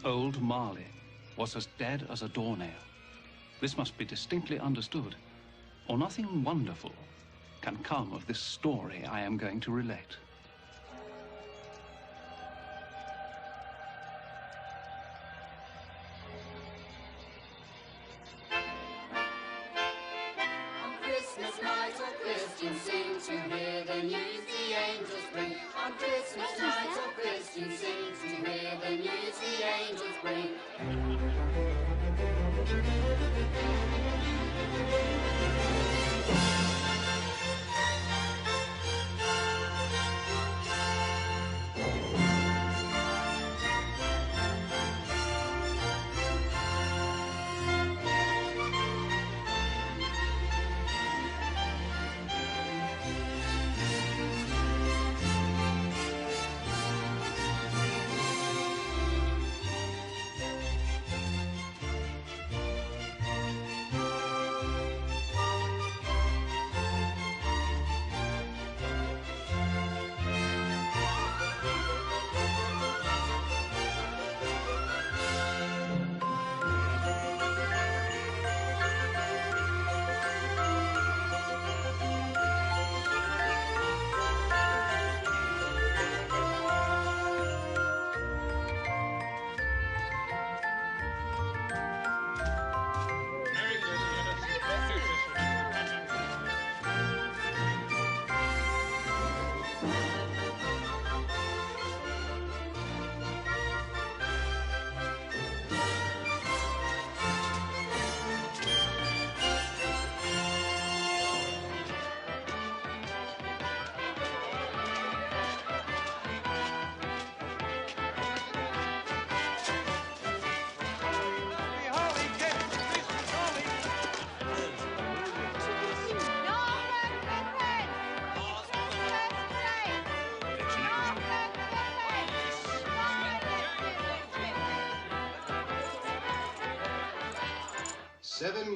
Old Marley was as dead as a doornail. This must be distinctly understood, or nothing wonderful can come of this story I am going to relate. On Christmas night all Christians sing to hear the news the angels bring. On Christmas night all Christians sing to hear the news the angels bring.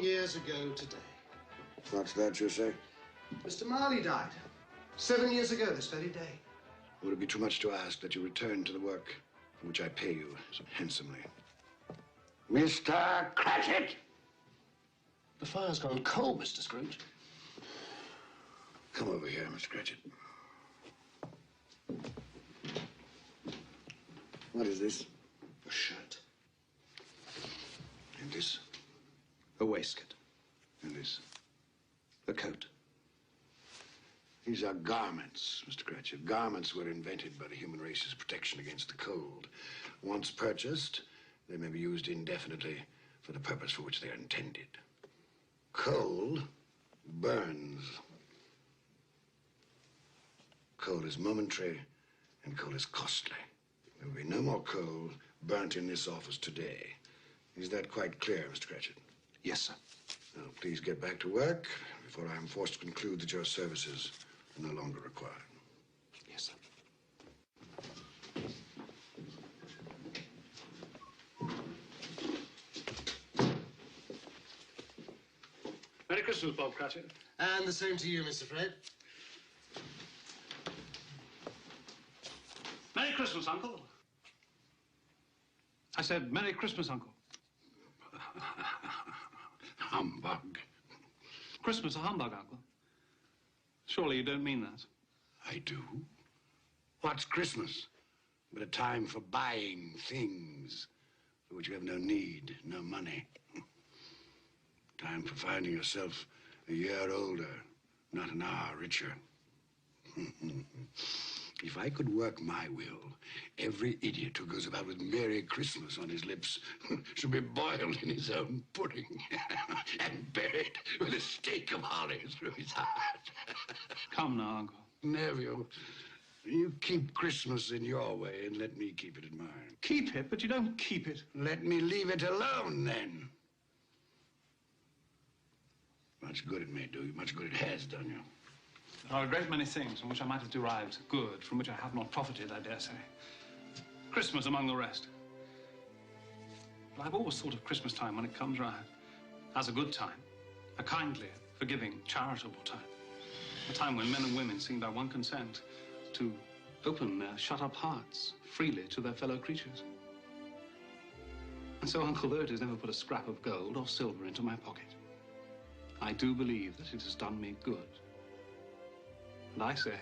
Years ago today. What's that you say? Mr. Marley died. 7 years ago this very day. Would it be too much to ask that you return to the work for which I pay you so handsomely? Mr. Cratchit! The fire's gone cold, Mr. Scrooge. Come over here, Mr. Cratchit. What is this? A shirt. And this? A waistcoat. And this? A coat. These are garments, Mr. Cratchit. Garments were invented by the human race's protection against the cold. Once purchased, they may be used indefinitely for the purpose for which they are intended. Coal burns. Coal is momentary, and coal is costly. There will be no more coal burnt in this office today. Is that quite clear, Mr. Cratchit? Yes, sir. Now, please get back to work before I am forced to conclude that your services are no longer required. Yes, sir. Merry Christmas, Bob Cratchit. And the same to you, Mr. Fred. Merry Christmas, Uncle. I said, Merry Christmas, Uncle. Humbug. Christmas a humbug, Uncle. Surely you don't mean that. I do. What's Christmas but a time for buying things for which you have no need, no money? Time for finding yourself a year older, not an hour richer. If I could work my will, every idiot who goes about with Merry Christmas on his lips should be boiled in his own pudding and buried with a stake of holly through his heart. Come now, Uncle. Neville, you keep Christmas in your way and let me keep it in mine. Keep it, but you don't keep it. Let me leave it alone, then. Much good it may do you, much good it has done you. There are a great many things from which I might have derived good, from which I have not profited, I dare say. Christmas among the rest. But I've always thought of Christmas time when it comes round as a good time, a kindly, forgiving, charitable time. A time when men and women seem by one consent to open their shut-up hearts freely to their fellow creatures. And so Uncle Bert has never put a scrap of gold or silver into my pocket. I do believe that it has done me good. And I say,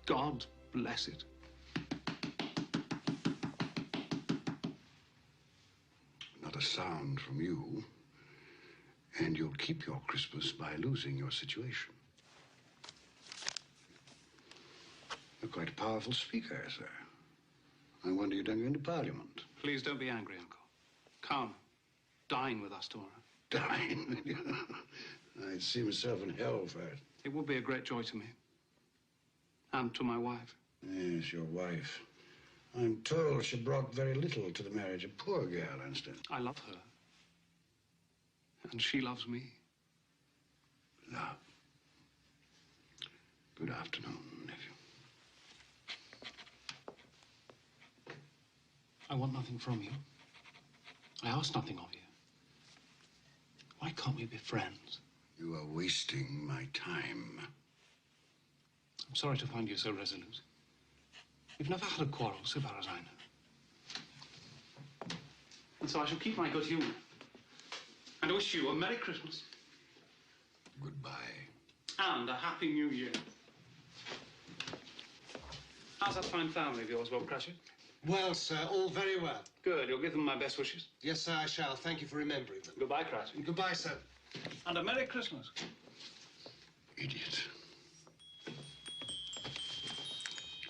God bless it. Not a sound from you, and you'll keep your Christmas by losing your situation. You're quite a powerful speaker, sir. I wonder you don't go into Parliament. Please don't be angry, Uncle. Come, dine with us tomorrow. Dine? I'd see myself in hell for it. It would be a great joy to me. And to my wife. Yes, your wife. I'm told she brought very little to the marriage. A poor girl, I understand. I love her. And she loves me. Love. Good afternoon, nephew. I want nothing from you. I ask nothing of you. Why can't we be friends? You are wasting my time. I'm sorry to find you so resolute. We've never had a quarrel, so far as I know. And so I shall keep my good humor. And wish you a Merry Christmas. Goodbye. And a Happy New Year. How's that fine family of yours, Bob Cratchit? Well, sir, all very well. Good. You'll give them my best wishes. Yes, sir, I shall. Thank you for remembering them. Goodbye, Cratchit. Goodbye, sir. And a Merry Christmas. Idiot.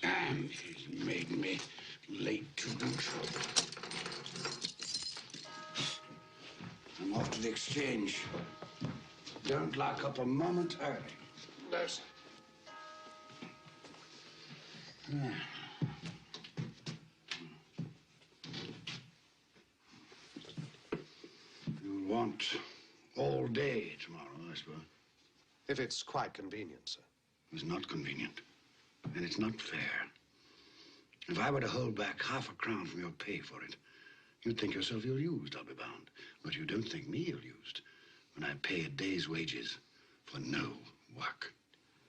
And he's made me late to boot. I'm off to the exchange. Don't lock up a moment early. No, sir. You'll want all day tomorrow, I suppose. If it's quite convenient, sir. It's not convenient, and it's not fair. If I were to hold back half a crown from your pay for it, you'd think yourself ill-used, I'll be bound. But you don't think me ill-used when I pay a day's wages for no work.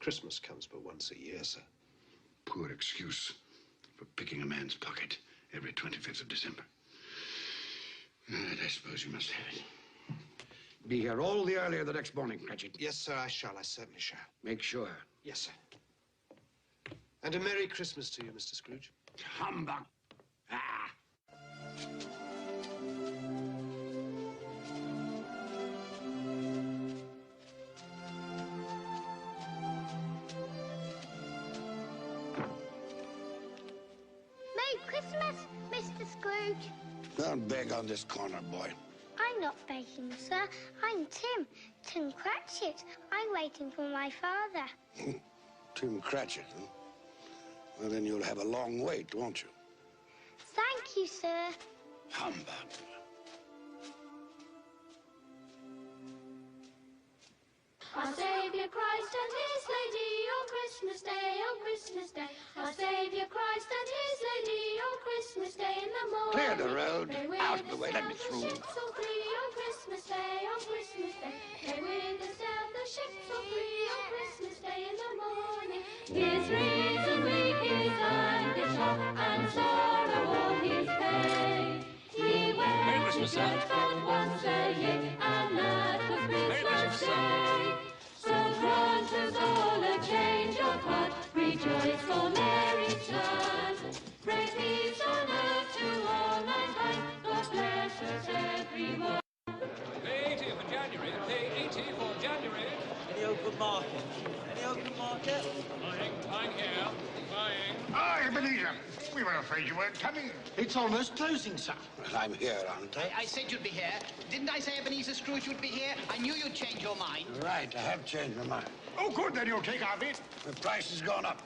Christmas comes but once a year, sir. Poor excuse for picking a man's pocket every 25th of December. And I suppose you must have it. Be here all the earlier the next morning, Cratchit. Yes, sir, I shall. I certainly shall. Make sure. Yes, sir. And a Merry Christmas to you, Mr. Scrooge. Humbug. Ah! Merry Christmas, Mr. Scrooge. Don't beg on this corner, boy. I'm not begging, sir. I'm Tim Cratchit. I'm waiting for my father. Tim Cratchit, huh? Well, then you'll have a long wait, won't you? Thank you, sir. Humbug. Our Saviour Christ and His Lady on Christmas Day, on Christmas Day. Our Saviour Christ and His Lady on Christmas Day in the morning. Clear the road. They with Out of the us way. Let me down the through. ships all three on Christmas Day, on Christmas Day. They with us down the ships all three on Christmas Day in the morning. His reason weak is anguish and sorrow all His pain. He went to church but once a year, and that was Christmas Day. So grant us all a change of heart, rejoice for Mary's son. Bring peace on earth to all mankind, God bless us everyone. Day 80 for January, day 80 for January. Any open market? Any open market? Buying here, buying. Ah, Ebenezer. We were afraid you weren't coming. It's almost closing, sir. Well, I'm here, aren't I? I said you'd be here. Didn't I say Ebenezer Scrooge would be here? I knew you'd change your mind. Right, I have changed my mind. Oh, good, then you'll take our bid. The price has gone up.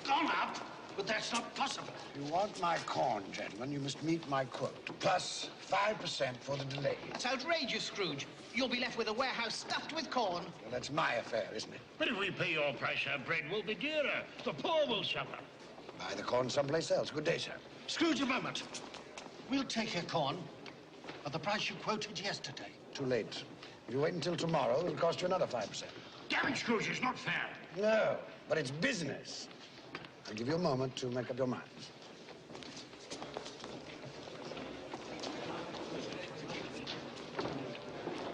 Gone up? But that's not possible. If you want my corn, gentlemen, you must meet my quote. Plus 5% for the delay. It's outrageous, Scrooge. You'll be left with a warehouse stuffed with corn. Well, that's my affair, isn't it? But if we pay your price, our bread will be dearer. The poor will suffer. Buy the corn someplace else. Good day, sir. Scrooge, a moment. We'll take your corn at the price you quoted yesterday. Too late. If you wait until tomorrow, it'll cost you another 5%. Damn it, Scrooge, it's not fair. No, but it's business. I'll give you a moment to make up your minds.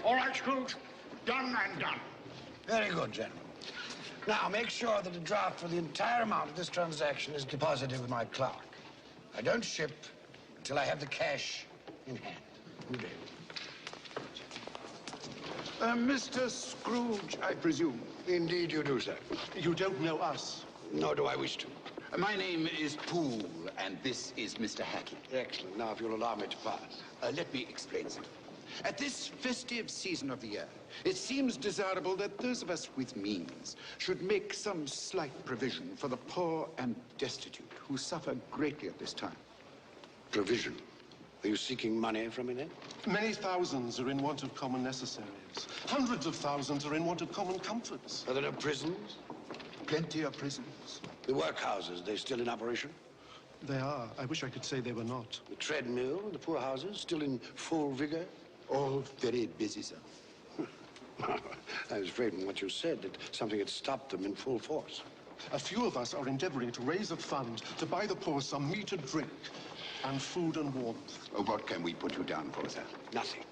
All right, Scrooge. Done and done. Very good, gentlemen. Now, make sure that a draft for the entire amount of this transaction is deposited with my clerk. I don't ship until I have the cash in hand. Good day. Mr. Scrooge, I presume. Indeed you do, sir. You don't know us. Nor do I wish to. My name is Poole, and this is Mr. Hackett. Excellent. Now, if you'll allow me to pass. Let me explain something. At this festive season of the year, it seems desirable that those of us with means should make some slight provision for the poor and destitute who suffer greatly at this time. Provision? Are you seeking money from me, then? Many thousands are in want of common necessaries. Hundreds of thousands are in want of common comforts. Are there no prisons? Plenty of prisons. The workhouses, they still in operation? They are. I wish I could say they were not. The treadmill, the poorhouses, still in full vigor? All very busy, sir. I was afraid from what you said that something had stopped them in full force. A few of us are endeavoring to raise a fund to buy the poor some meat and drink, and food and warmth. What can we put you down for, sir? Nothing.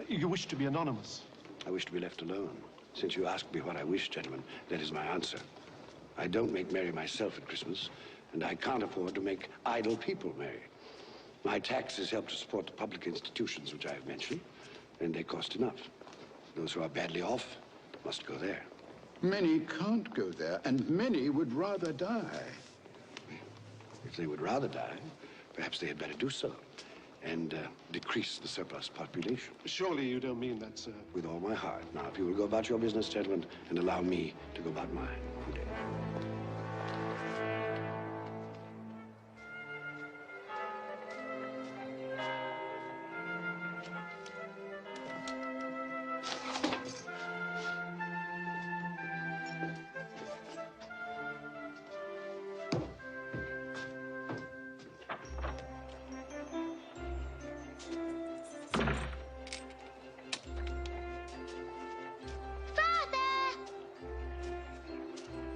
You wish to be anonymous? I wish to be left alone. Since you asked me what I wish, gentlemen, that is my answer. I don't make merry myself at Christmas, and I can't afford to make idle people merry. My taxes help to support the public institutions which I have mentioned, and they cost enough. Those who are badly off must go there. Many can't go there, and many would rather die. If they would rather die, perhaps they had better do so, and decrease the surplus population. Surely you don't mean that, sir. With all my heart. Now, if you will go about your business, gentlemen, and allow me to go about mine. Good day.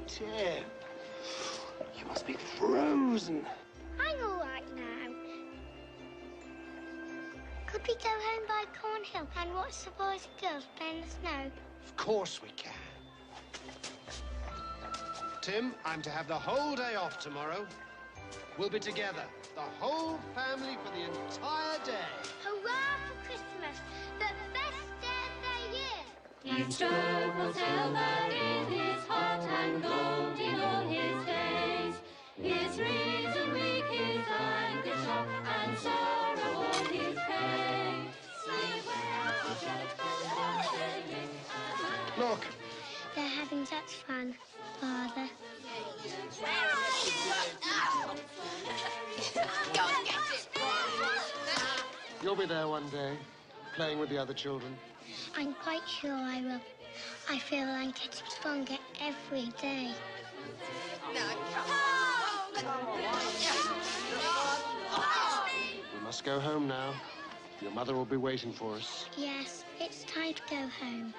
Tim, you must be frozen. I'm all right now. Could we go home by Cornhill and watch the boys and girls play in the snow? Of course we can. Tim, I'm to have the whole day off tomorrow. We'll be together, the whole family, for the entire day. Hurrah for Christmas, the best day of the year. Each stroke will tell that in his heart and gold in all his days. His reason weak, his anger sharp, and sorrow all his pain. Sing well to church and singing and Look, They're having such fun, Father. Go and get it. you'll be there one day, playing with the other children. I'm quite sure I will. I feel I'm getting stronger every day. We must go home now. Your mother will be waiting for us. Yes, it's time to go home.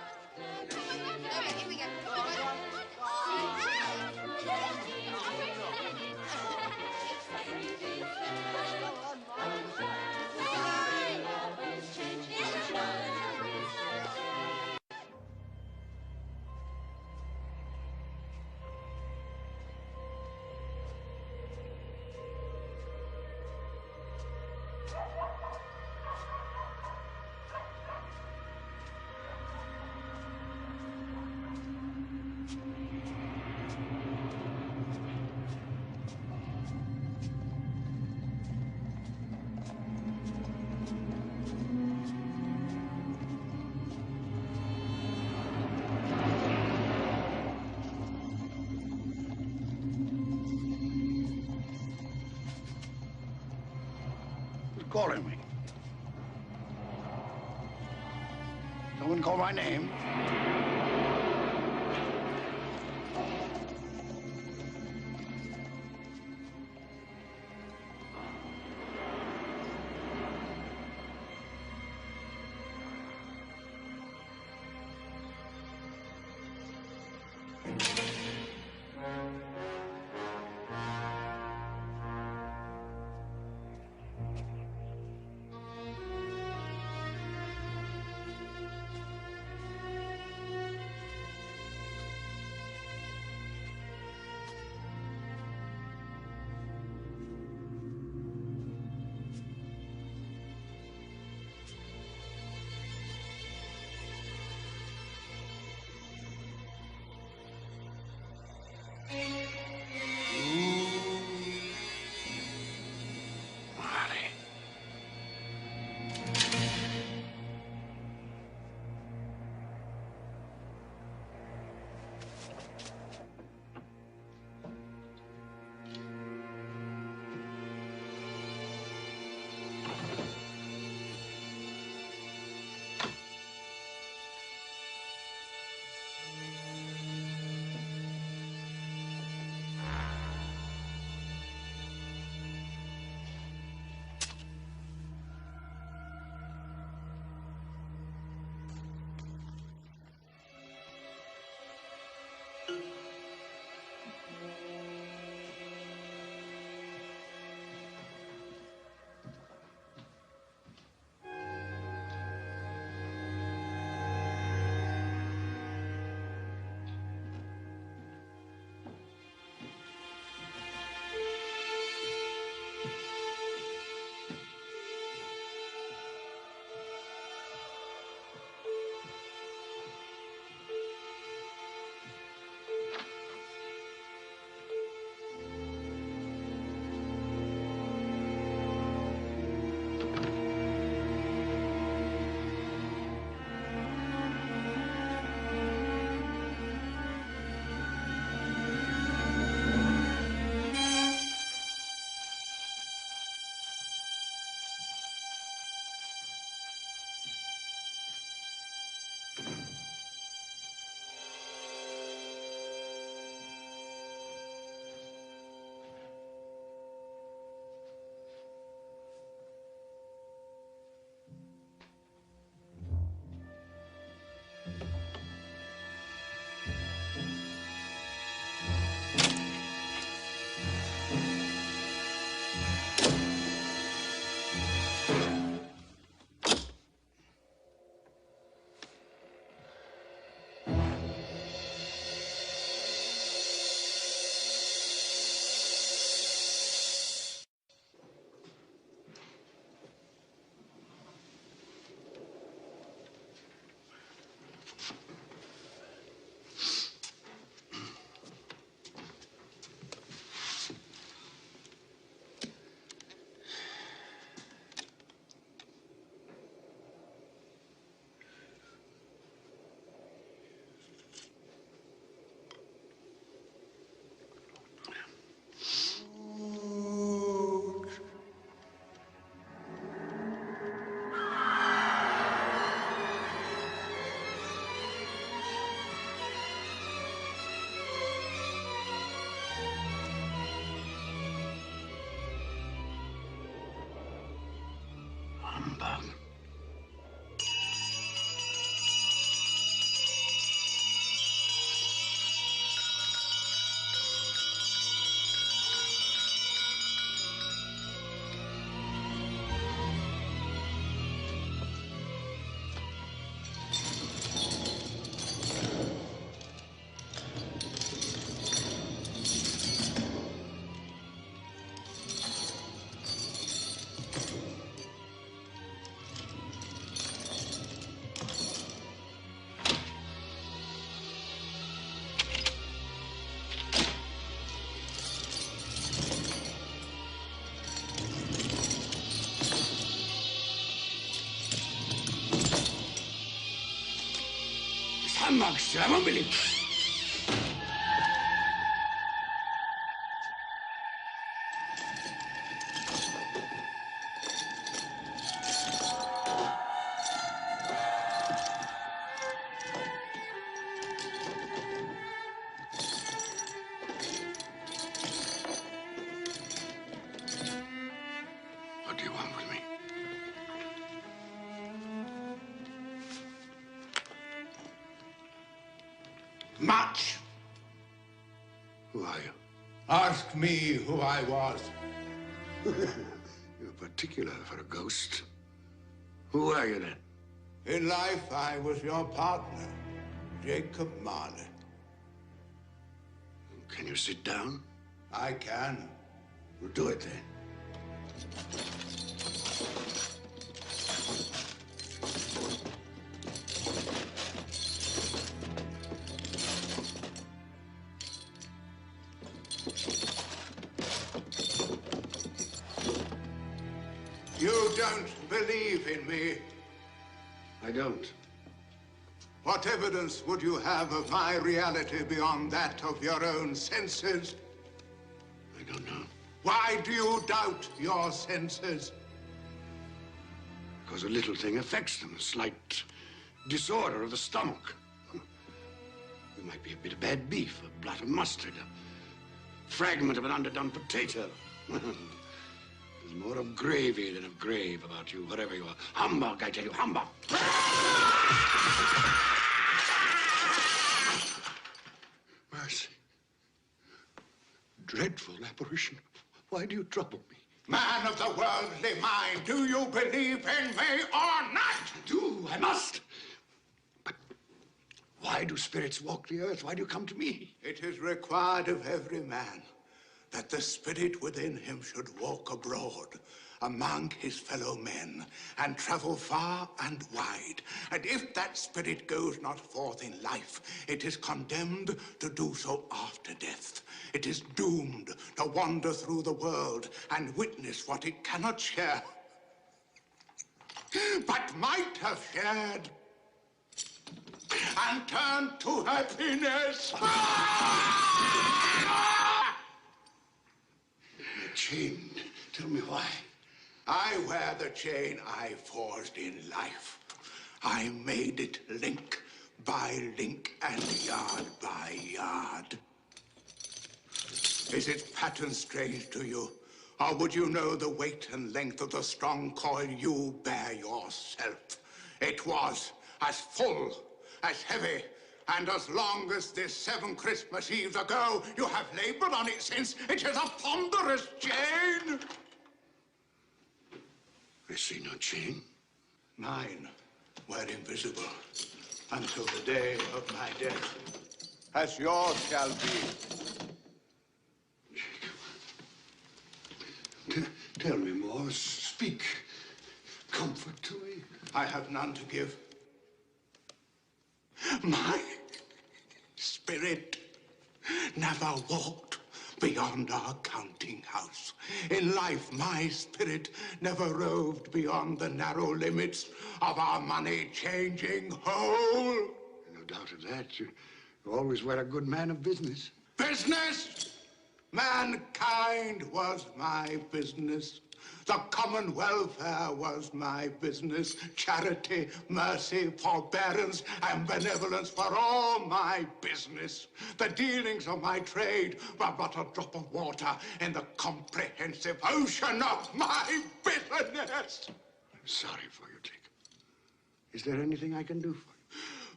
calling me? Someone call my name? Max, I won't believe. Much. Who are you? Ask me who I was. You're particular for a ghost. Who are you then? In life, I was your partner, Jacob Marley. Can you sit down? I can. We'll do it then. You don't believe in me. I don't. What evidence would you have of my reality beyond that of your own senses? I don't know. Why do you doubt your senses? Because a little thing affects them. A slight disorder of the stomach. It might be a bit of bad beef, a blot of mustard, a fragment of an underdone potato. There's more of gravy than of grave about you, whatever you are. Humbug, I tell you, humbug! Mercy. Dreadful apparition. Why do you trouble me? Man of the worldly mind, do you believe in me or not? I must. But why do spirits walk the earth? Why do you come to me? It is required of every man that the spirit within him should walk abroad among his fellow men and travel far and wide. And if that spirit goes not forth in life, it is condemned to do so after death. It is doomed to wander through the world and witness what it cannot share, but might have shared, and turn to happiness. You're chained. Tell me why. I wear the chain I forged in life. I made it link by link and yard by yard. Is its pattern strange to you? Or would you know the weight and length of the strong coil you bear yourself? It was as full, as heavy, and as long as this 7 Christmas Eves ago, you have labored on it since. It is a ponderous chain. I see no chain. Mine were invisible until the day of my death, as yours shall be. Tell me more. Speak comfort to me. I have none to give. My spirit never walked beyond our counting house. In life, my spirit never roved beyond the narrow limits of our money-changing hole. No doubt of that. You always were a good man of business. Business? Mankind was my business. The common welfare was my business. Charity, mercy, forbearance, and benevolence were all my business. The dealings of my trade were but a drop of water in the comprehensive ocean of my business. I'm sorry for you, Jacob. Is there anything I can do for you?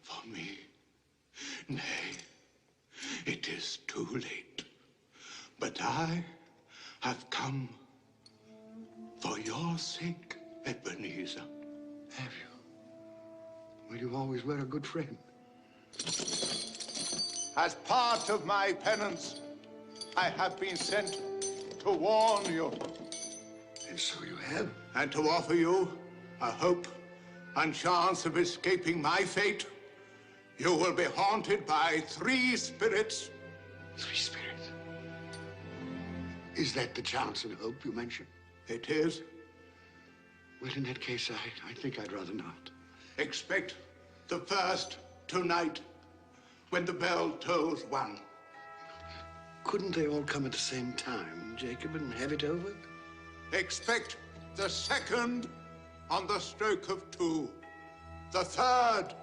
For me? Nay, it is too late. But I have come for your sake, Ebenezer. Have you? Well, you always were a good friend. As part of my penance, I have been sent to warn you. And so you have? And to offer you a hope and chance of escaping my fate. You will be haunted by 3 spirits. 3 spirits? Is that the chance and hope you mentioned? It is. Well, in that case, I think I'd rather not. Expect the first tonight, when the bell tolls 1. Couldn't they all come at the same time, Jacob, and have it over? Expect the second on the stroke of 2. The third,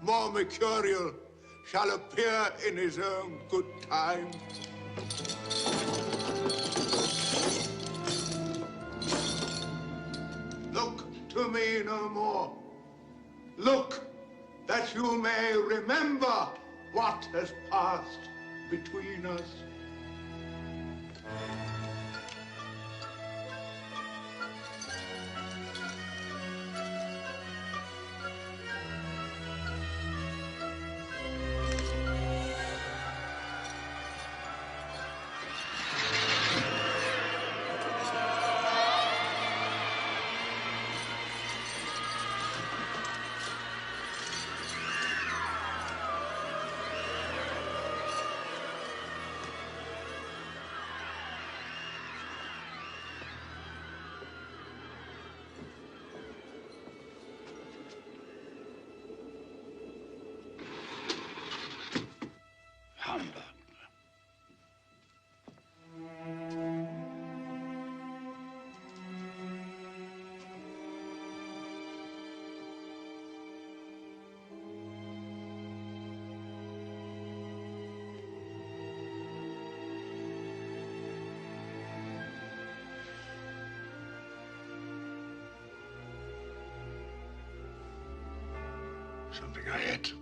more mercurial, shall appear in his own good time. Look to me no more. Look, that you may remember what has passed between us. Something I ate.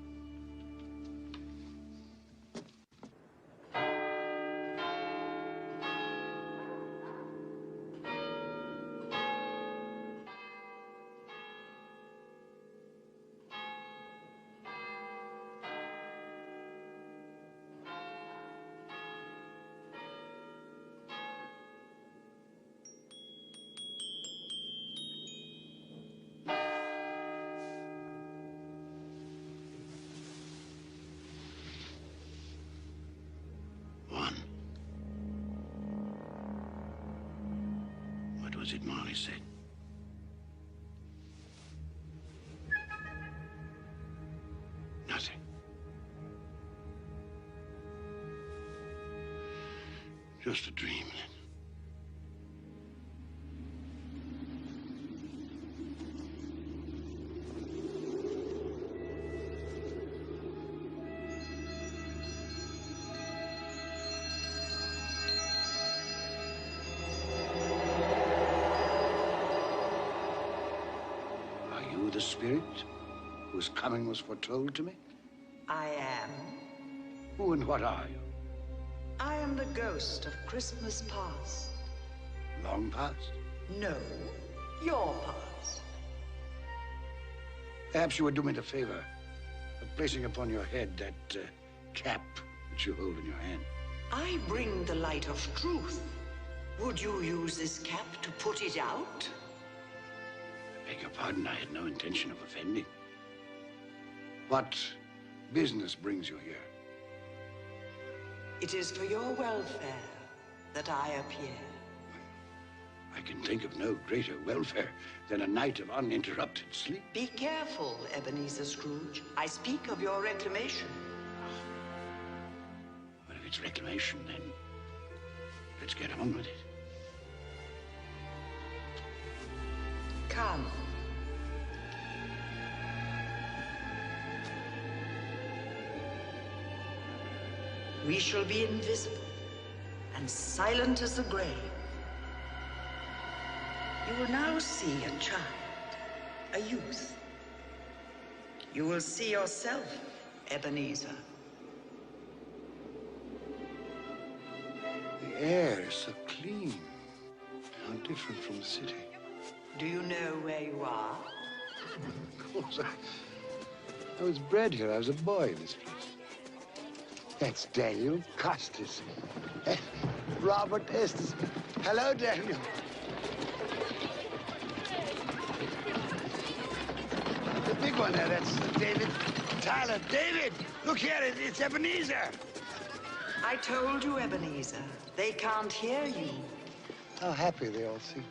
What was it Marley said? Nothing. Just a dream, then. The spirit whose coming was foretold to me? I am. Who and what are you? I am the ghost of Christmas past. Long past? No, your past. Perhaps you would do me the favor of placing upon your head that cap that you hold in your hand. I bring the light of truth. Would you use this cap to put it out? I beg your pardon, I had no intention of offending. What business brings you here? It is for your welfare that I appear. I can think of no greater welfare than a night of uninterrupted sleep. Be careful, Ebenezer Scrooge. I speak of your reclamation. Well, if it's reclamation, then let's get on with it. Come. We shall be invisible and silent as the grave. You will now see a child, a youth. You will see yourself, Ebenezer. The air is so clean. How different from the city. Do you know where you are? Of course, I was bred here. I was a boy in this place. That's Daniel Costas. Robert Estes. Hello, Daniel. The big one there, that's David Tyler. David, look here, it's Ebenezer. I told you, Ebenezer. They can't hear you. How happy they all seem.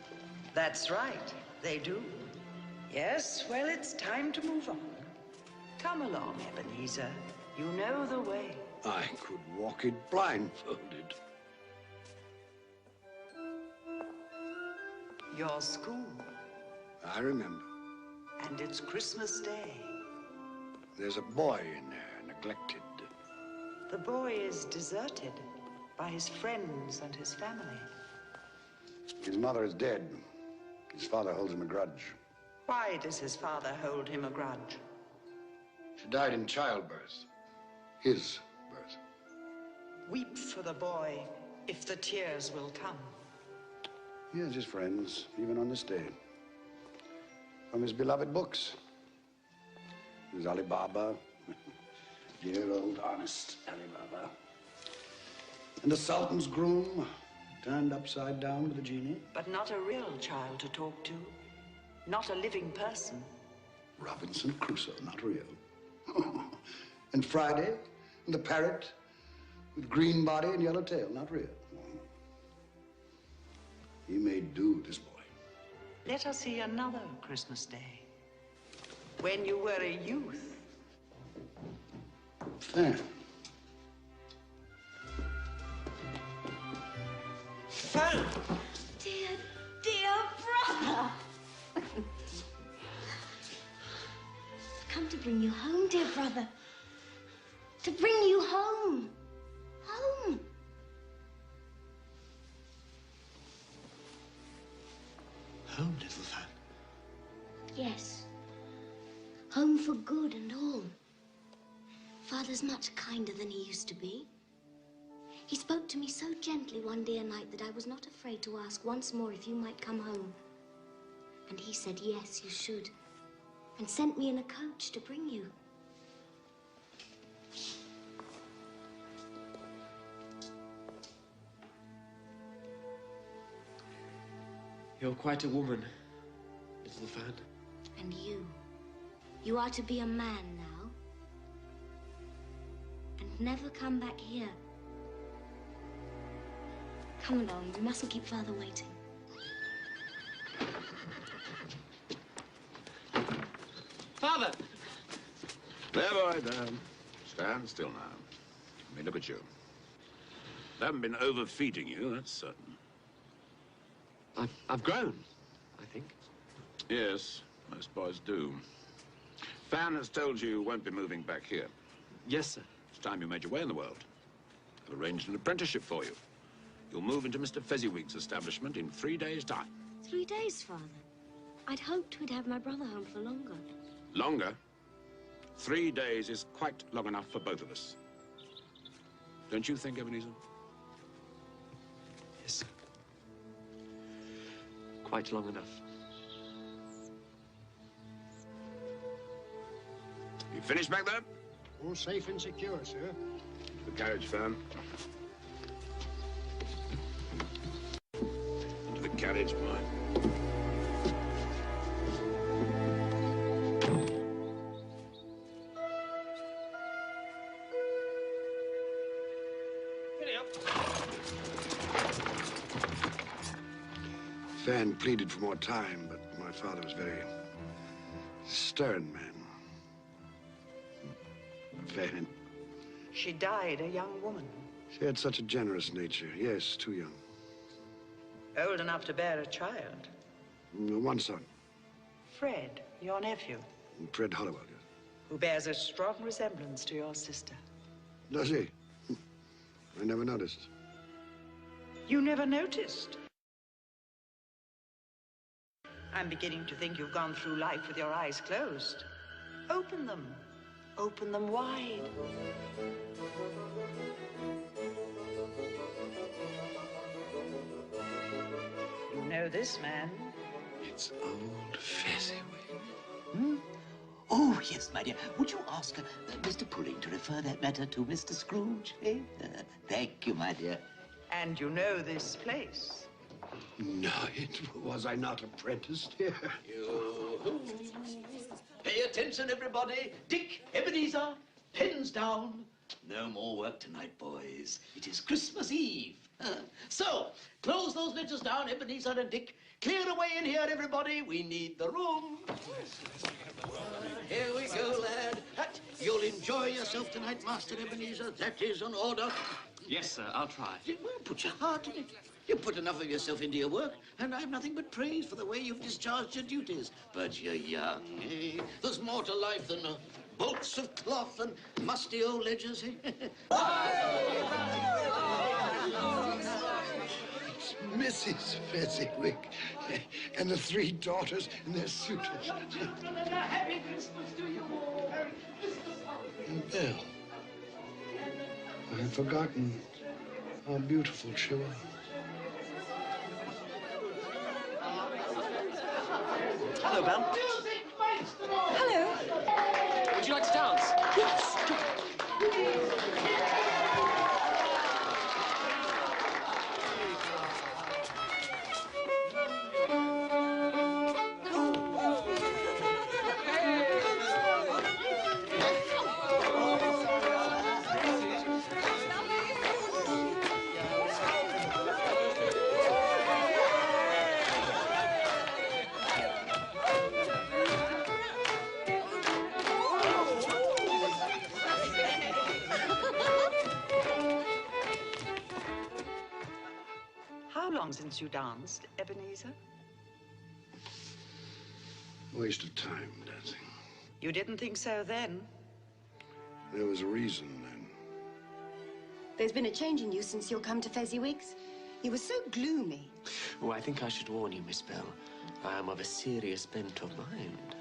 That's right, they do. Yes, well, it's time to move on. Come along, Ebenezer. You know the way. I could walk it blindfolded. Your school. I remember. And it's Christmas Day. There's a boy in there, neglected. The boy is deserted by his friends and his family. His mother is dead. His father holds him a grudge. Why does his father hold him a grudge? She died in childbirth. his birth. Weep for the boy, if the tears will come. He has his friends, even on this day. From his beloved books. There's Ali Baba, dear old honest Ali Baba. And the Sultan's groom, turned upside down with a genie. But not a real child to talk to. Not a living person. Robinson Crusoe, not real. And Friday, and the parrot with green body and yellow tail, not real. He made do, this boy. Let us see another Christmas Day. When you were a youth. Fan. Fan! Dear, dear brother. Come to bring you home, dear brother. To bring you home. Home. Home, little Fan. Yes. Home for good and all. Father's much kinder than he used to be. He spoke to me so gently one dear night that I was not afraid to ask once more if you might come home. And he said, yes, you should. And sent me in a coach to bring you. You're quite a woman, little Fan. And you are to be a man now. And never come back here. Come along, we mustn't keep Father waiting. Father! There, boy, there. Stand still now. Let me look at you. I haven't been overfeeding you, that's certain. I've grown, I think. Yes, most boys do. Fan has told you won't be moving back here. Yes, sir. It's time you made your way in the world. I've arranged an apprenticeship for you. You'll move into Mr. Fezziwig's establishment in 3 days' time. 3 days, Father. I'd hoped we'd have my brother home for longer. Longer? 3 days is quite long enough for both of us. Don't you think, Ebenezer? Yes, sir. Quite long enough. You finished back there? All safe and secure, sir. The carriage, Fan. Into the carriage, boy. Fan pleaded for more time, but my father was a very stern man. Fan. She died a young woman. She had such a generous nature. Yes, too young. Old enough to bear a child. One son. Fred, your nephew, Fred Hollowell, yes. who bears a strong resemblance to your sister. Does he? I never noticed. You never noticed? I'm beginning to think you've gone through life with your eyes closed. Open them. Open them wide. You know this man? It's old Fezziwig. Hmm? Oh, yes, my dear. Would you ask Mr. Pudding to refer that matter to Mr. Scrooge? Eh? Thank you, my dear. And you know this place? No, was I not apprenticed here? Pay attention, everybody. Dick, Ebenezer, pens down. No more work tonight, boys. It is Christmas Eve. So, close those ledgers down, Ebenezer and Dick. Clear away in here, everybody. We need the room. Here we go, lad. You'll enjoy yourself tonight, Master Ebenezer. That is an order. Yes, sir, I'll try. Well, put your heart in it. You put enough of yourself into your work, and I've nothing but praise for the way you've discharged your duties. But you're young, eh? There's more to life than bolts of cloth and musty old ledgers, eh? It's Mrs. Fezziwig and the 3 daughters and their suitors. Happy Christmas to you all. And Bill. I had forgotten how beautiful she was. Hello, Belle. Hello. Would you like to dance? Yes. How long since you danced, Ebenezer? Waste of time, dancing. You didn't think so then? There was a reason then. There's been a change in you since your come to Fezziwig's. You were so gloomy. Oh, I think I should warn you, Miss Bell. I am of a serious bent of mind.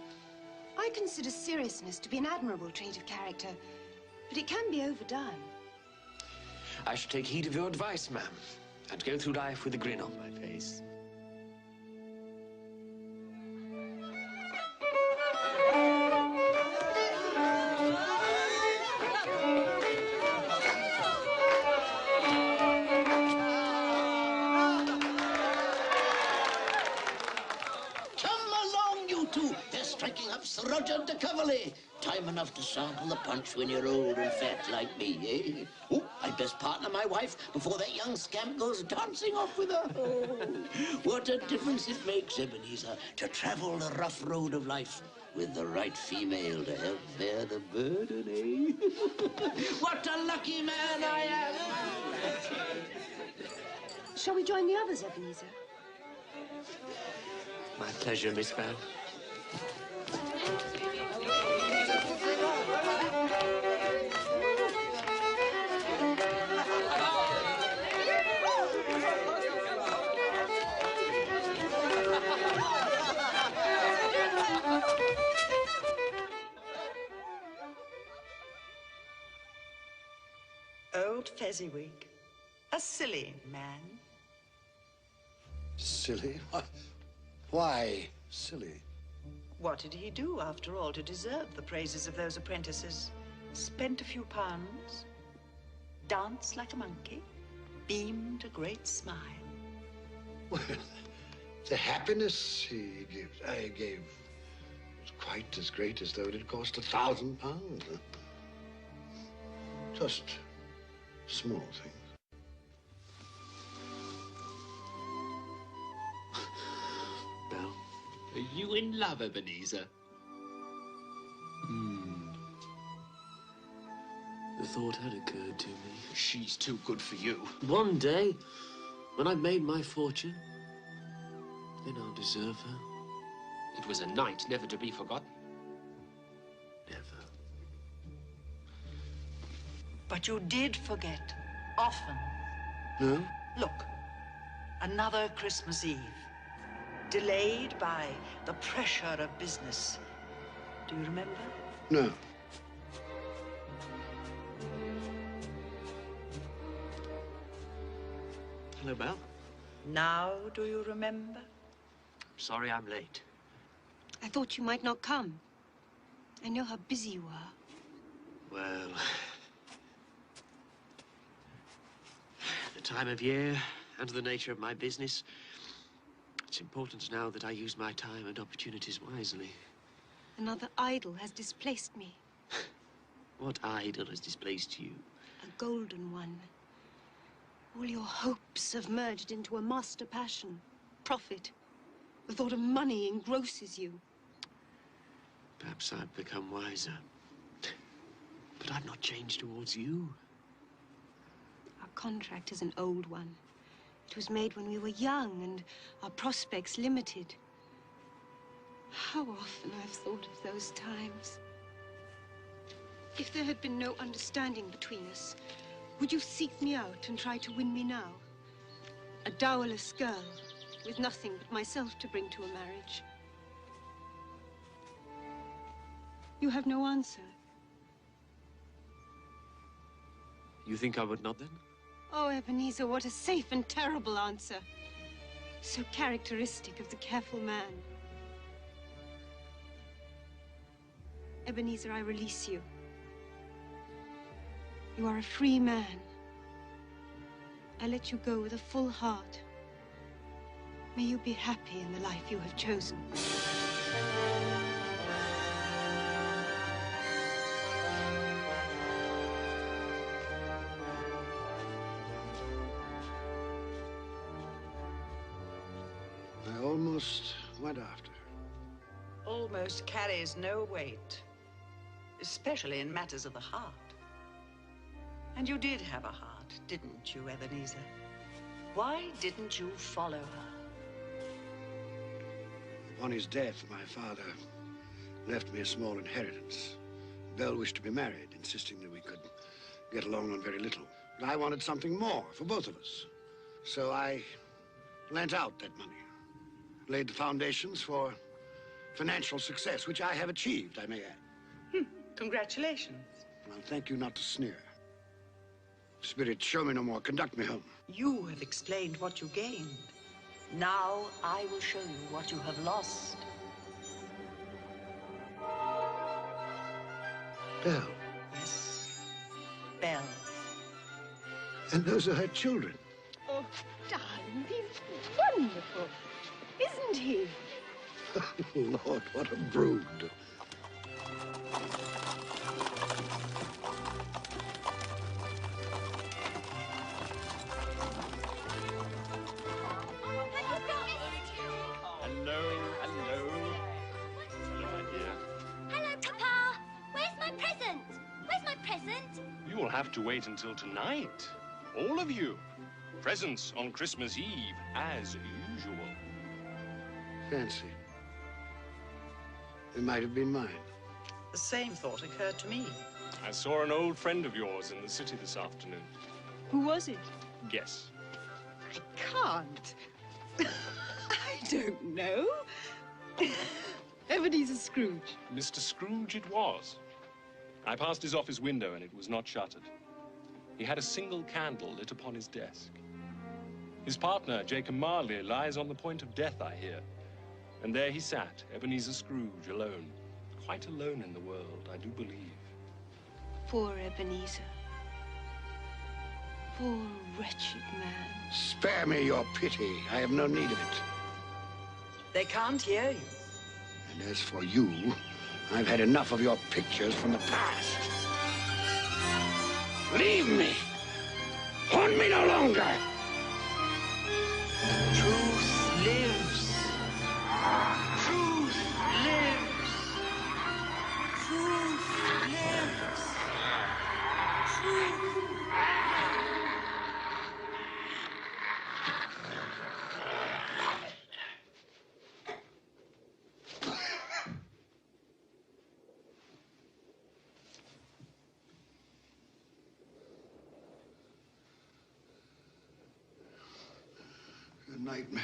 I consider seriousness to be an admirable trait of character, but it can be overdone. I should take heed of your advice, ma'am, and go through life with a grin on my face. Sir Roger de Coverley. Time enough to sample the punch when you're old and fat like me, eh? Oh, I'd best partner my wife before that young scamp goes dancing off with her. Oh, what a difference it makes, Ebenezer, to travel the rough road of life with the right female to help bear the burden, eh? What a lucky man I am! Shall we join the others, Ebenezer? My pleasure, Miss Bell. Old Fezziwig. A silly man. Silly? Why silly? What did he do, after all, to deserve the praises of those apprentices? Spent a few pounds, danced like a monkey, beamed a great smile. Well, the happiness he gave was quite as great as though it had cost £1,000. Just small things. Belle? Are you in love, Ebenezer? The thought had occurred to me. She's too good for you. One day, when I've made my fortune, then I'll deserve her. It was a night never to be forgotten. Never. But you did forget, often. No? Look, another Christmas Eve, delayed by the pressure of business. Do you remember? No. Hello, Belle. Now do you remember? Sorry I'm late. I thought you might not come. I know how busy you are. Well, the time of year and the nature of my business, it's important now that I use my time and opportunities wisely. Another idol has displaced me. What idol has displaced you? A golden one. All your hopes have merged into a master passion. Profit. The thought of money engrosses you. Perhaps I've become wiser. But I've not changed towards you. Our contract is an old one. It was made when we were young and our prospects limited. How often I've thought of those times. If there had been no understanding between us, would you seek me out and try to win me now? A dowerless girl with nothing but myself to bring to a marriage. You have no answer. You think I would not, then? Oh, Ebenezer, what a safe and terrible answer. So characteristic of the careful man. Ebenezer, I release you. You are a free man. I let you go with a full heart. May you be happy in the life you have chosen. I almost went after her. Almost carries no weight, especially in matters of the heart. And you did have a heart, didn't you, Ebenezer? Why didn't you follow her? Upon his death, my father left me a small inheritance. Belle wished to be married, insisting that we could get along on very little. But I wanted something more for both of us. So I lent out that money, laid the foundations for financial success, which I have achieved, I may add. Congratulations. Well, thank you not to sneer. Spirit, show me no more. Conduct me home. You have explained what you gained. Now I will show you what you have lost. Belle. Yes, Belle. And those are her children. Oh, darling, he's wonderful, isn't he? Lord, what a brood. Hello, hello. Hello, my dear. Hello, Papa. Where's my present? Where's my present? You will have to wait until tonight. All of you. Presents on Christmas Eve, as usual. Fancy. It might have been mine. The same thought occurred to me. I saw an old friend of yours in the city this afternoon. Who was it? Guess. I can't. I don't know. Ebenezer Scrooge. Mr. Scrooge it was. I passed his office window and it was not shuttered. He had a single candle lit upon his desk. His partner, Jacob Marley, lies on the point of death, I hear. And there he sat, Ebenezer Scrooge, alone. Quite alone in the world, I do believe. Poor Ebenezer. Poor wretched man. Spare me your pity. I have no need of it. They can't hear you. And as for you, I've had enough of your pictures from the past. Leave me. Haunt me no longer. Truth lives. Truth lives. Truth lives. Truth. A nightmare.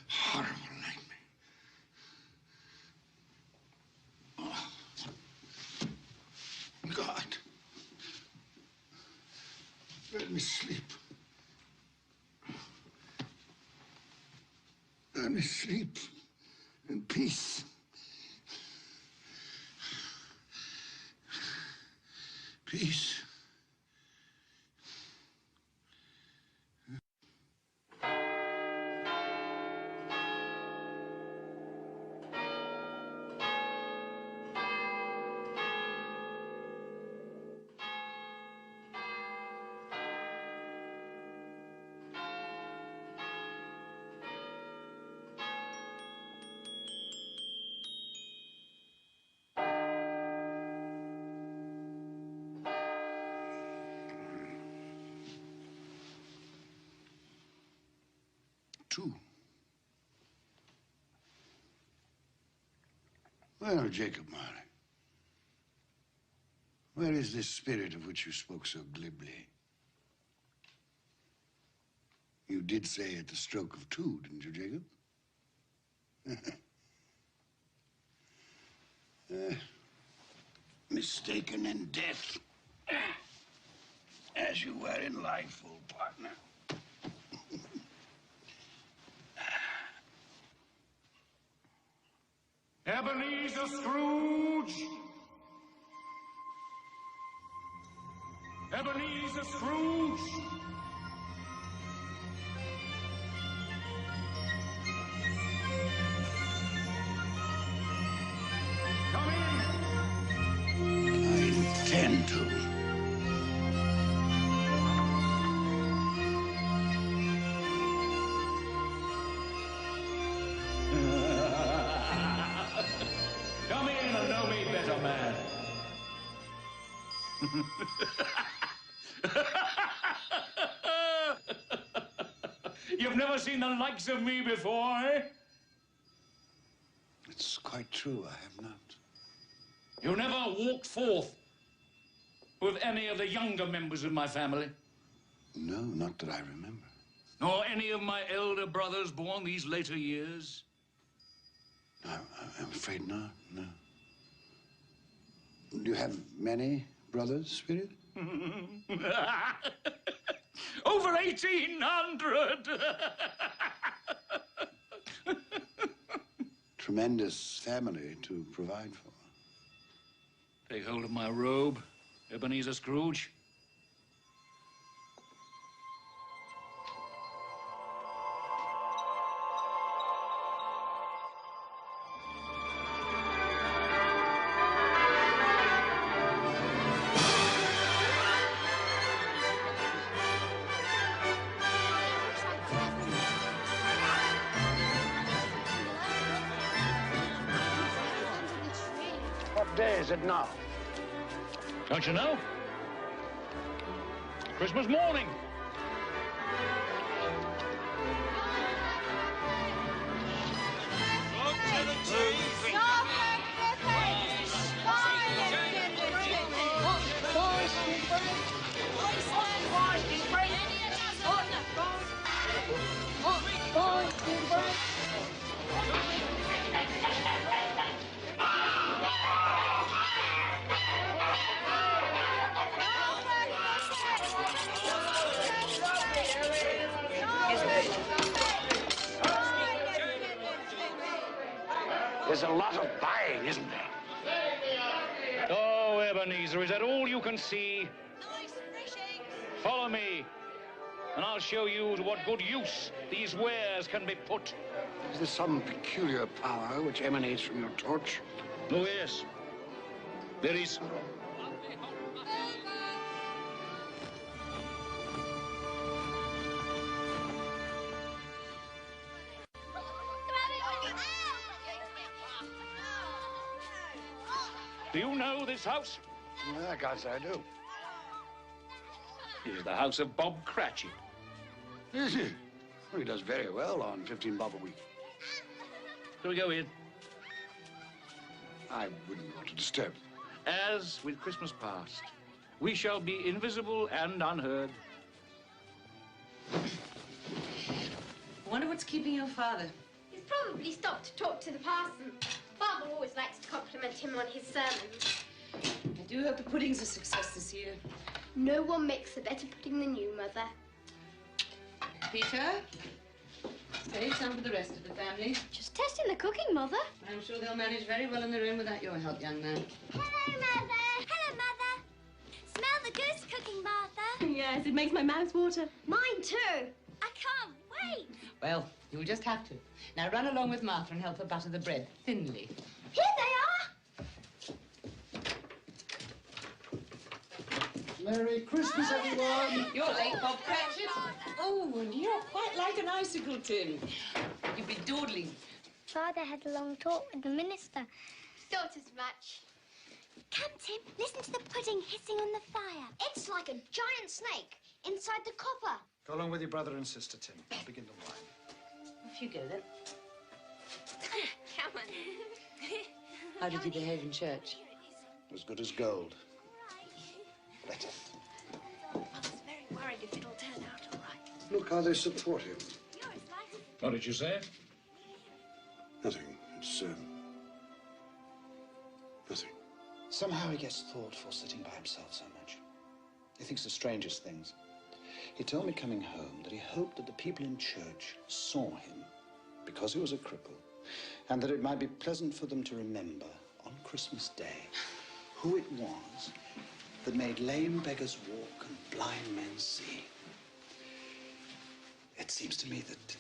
Horrible nightmare. Oh. God. Let me sleep. Let me sleep in peace. Peace. Two. Well, Jacob Marley, where is this spirit of which you spoke so glibly? You did say at the stroke of two, didn't you, Jacob? forsaken in death, as you were in life, old partner. Ebenezer Scrooge! Ebenezer Scrooge! Come in! I intend to. Come in and know me better, man. You've never seen the likes of me before, eh? It's quite true, I have not. You never walked forth with any of the younger members of my family? No, not that I remember. Nor any of my elder brothers born these later years? I'm afraid not, no. Do you have many brothers, Spirit? Over 1,800! Tremendous family to provide for. Take hold of my robe, Ebenezer Scrooge. What day is it now? Don't you know? Christmas morning. There's a lot of buying, isn't there? Oh, Ebenezer, is that all you can see? Follow me, and I'll show you to what good use these wares can be put. Is there some peculiar power which emanates from your torch? Oh, yes. There is. Do you know this house? I can't say I do. It is the house of Bob Cratchit. Is he? Well, he does very well on 15 bob a week. Shall we go in? I wouldn't want to disturb. As with Christmas past, we shall be invisible and unheard. I wonder what's keeping your father. He's probably stopped to talk to the parson. Father always likes to compliment him on his sermons. I do hope the pudding's a success this year. No one makes a better pudding than you, Mother. Peter, save some for the rest of the family. Just testing the cooking, Mother. I'm sure they'll manage very well on their own without your help, young man. Hello, Mother. Hello, Mother. Smell the goose cooking, Martha. Yes, it makes my mouth water. Mine too. I can't wait. Well, you'll just have to. Now run along with Martha and help her butter the bread thinly. Here they are. Merry Christmas, everyone! You're late, Bob Cratchit. Oh, and you're quite like an icicle, Tim. You've been dawdling. Father had a long talk with the minister. Thought as much. Come, Tim, listen to the pudding hissing on the fire. It's like a giant snake inside the copper. Go along with your brother and sister, Tim. I'll begin the wine. Off you go, then. Come on. How did you behave in church? As good as gold. Better. Mother's very worried if it'll turn out all right. Look how they support him. What did you say? Nothing. It's, nothing. Somehow he gets thoughtful sitting by himself so much. He thinks the strangest things. He told me coming home that he hoped that the people in church saw him because he was a cripple, and that it might be pleasant for them to remember on Christmas Day who it was that made lame beggars walk and blind men see. It seems to me that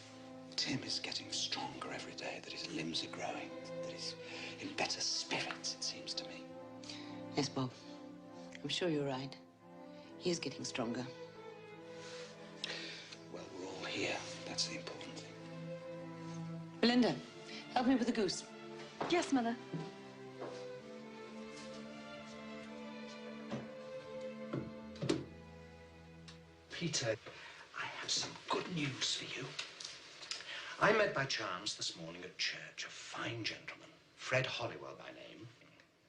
Tim is getting stronger every day, that his limbs are growing, that he's in better spirits, it seems to me. Yes, Bob. I'm sure you're right. He is getting stronger. Well, we're all here. That's the important thing. Belinda, help me with the goose. Yes, Mother. Peter, I have some good news for you. I met by chance this morning at church a fine gentleman, Fred Hollywell by name.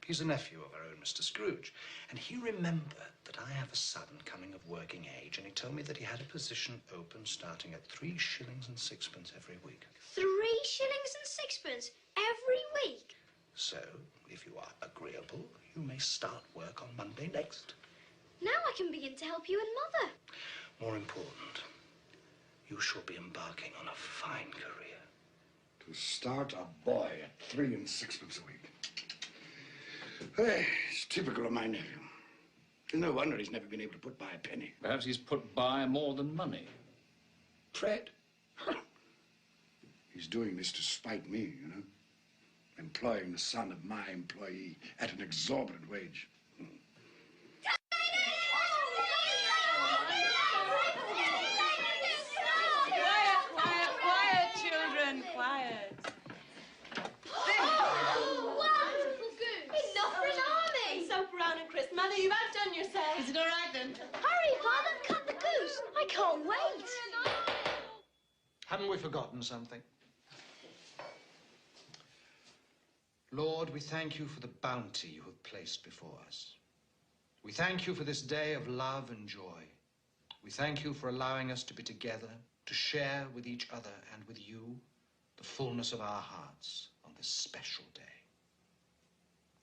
He's a nephew of our own Mr. Scrooge, and he remembered that I have a son coming of working age, and he told me that he had a position open starting at 3 shillings and 6pence every week. 3 shillings and 6pence every week? So, if you are agreeable, you may start work on Monday next. Now I can begin to help you and Mother. More important, you shall be embarking on a fine career. To start a boy at 3 and 6pence a week. Hey, it's typical of my nephew. No wonder he's never been able to put by a penny. Perhaps he's put by more than money. Fred? He's doing this to spite me, you know? Employing the son of my employee at an exorbitant wage. Quiet, children, quiet. Wonderful goose! Enough for an army! So brown and crisp. Mother, you've outdone yourself. Is it all right, then? Hurry, Father, cut the goose. I can't wait. Haven't we forgotten something? Lord, we thank you for the bounty you have placed before us. We thank you for this day of love and joy. We thank you for allowing us to be together, to share with each other and with you the fullness of our hearts on this special day.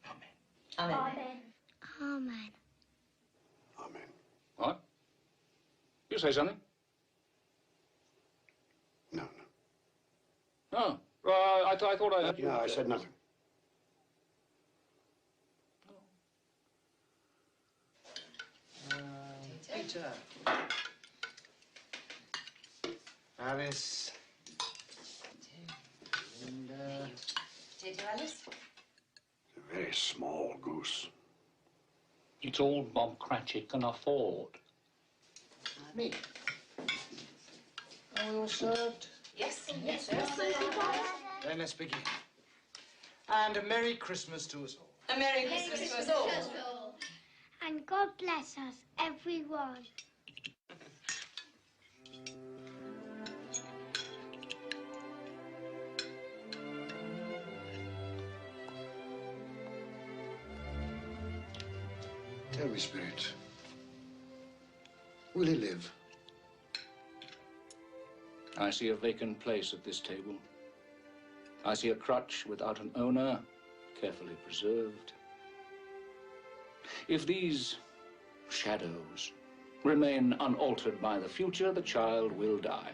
Amen. Amen. Amen. Amen. What? You say something? No. Oh, I thought I heard you. No, I said nothing. Peter. Alice. Linda. Potato, Alice? A very small goose. It's all Bob Cratchit can afford. Me. Are we all served? Yes. Yes, Then let's begin. And a Merry Christmas to us all. A Merry Christmas to us all. And God bless us, everyone. Tell me, Spirit, will he live? I see a vacant place at this table. I see a crutch without an owner, carefully preserved. If these shadows remain unaltered by the future, the child will die.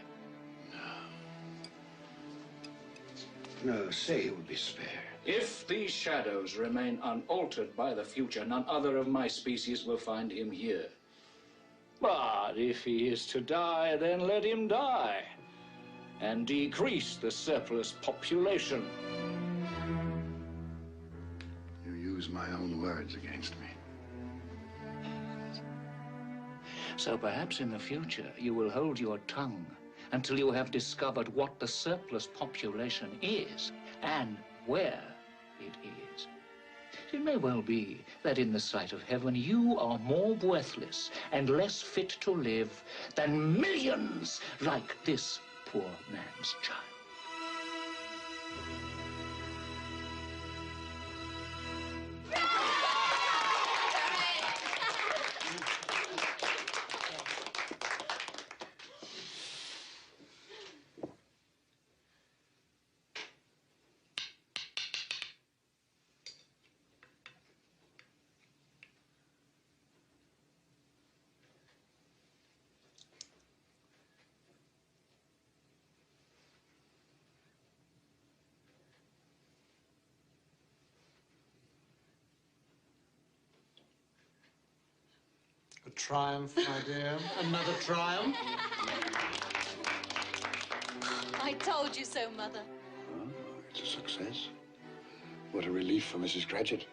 No, say he will be spared. If these shadows remain unaltered by the future, none other of my species will find him here. But if he is to die, then let him die, and decrease the surplus population. You use my own words against me. So perhaps in the future you will hold your tongue until you have discovered what the surplus population is and where it is. It may well be that in the sight of heaven you are more worthless and less fit to live than millions like this poor man's child. A triumph, my dear. Another triumph. I told you so, Mother. Well, it's a success. What a relief for Mrs. Cratchit.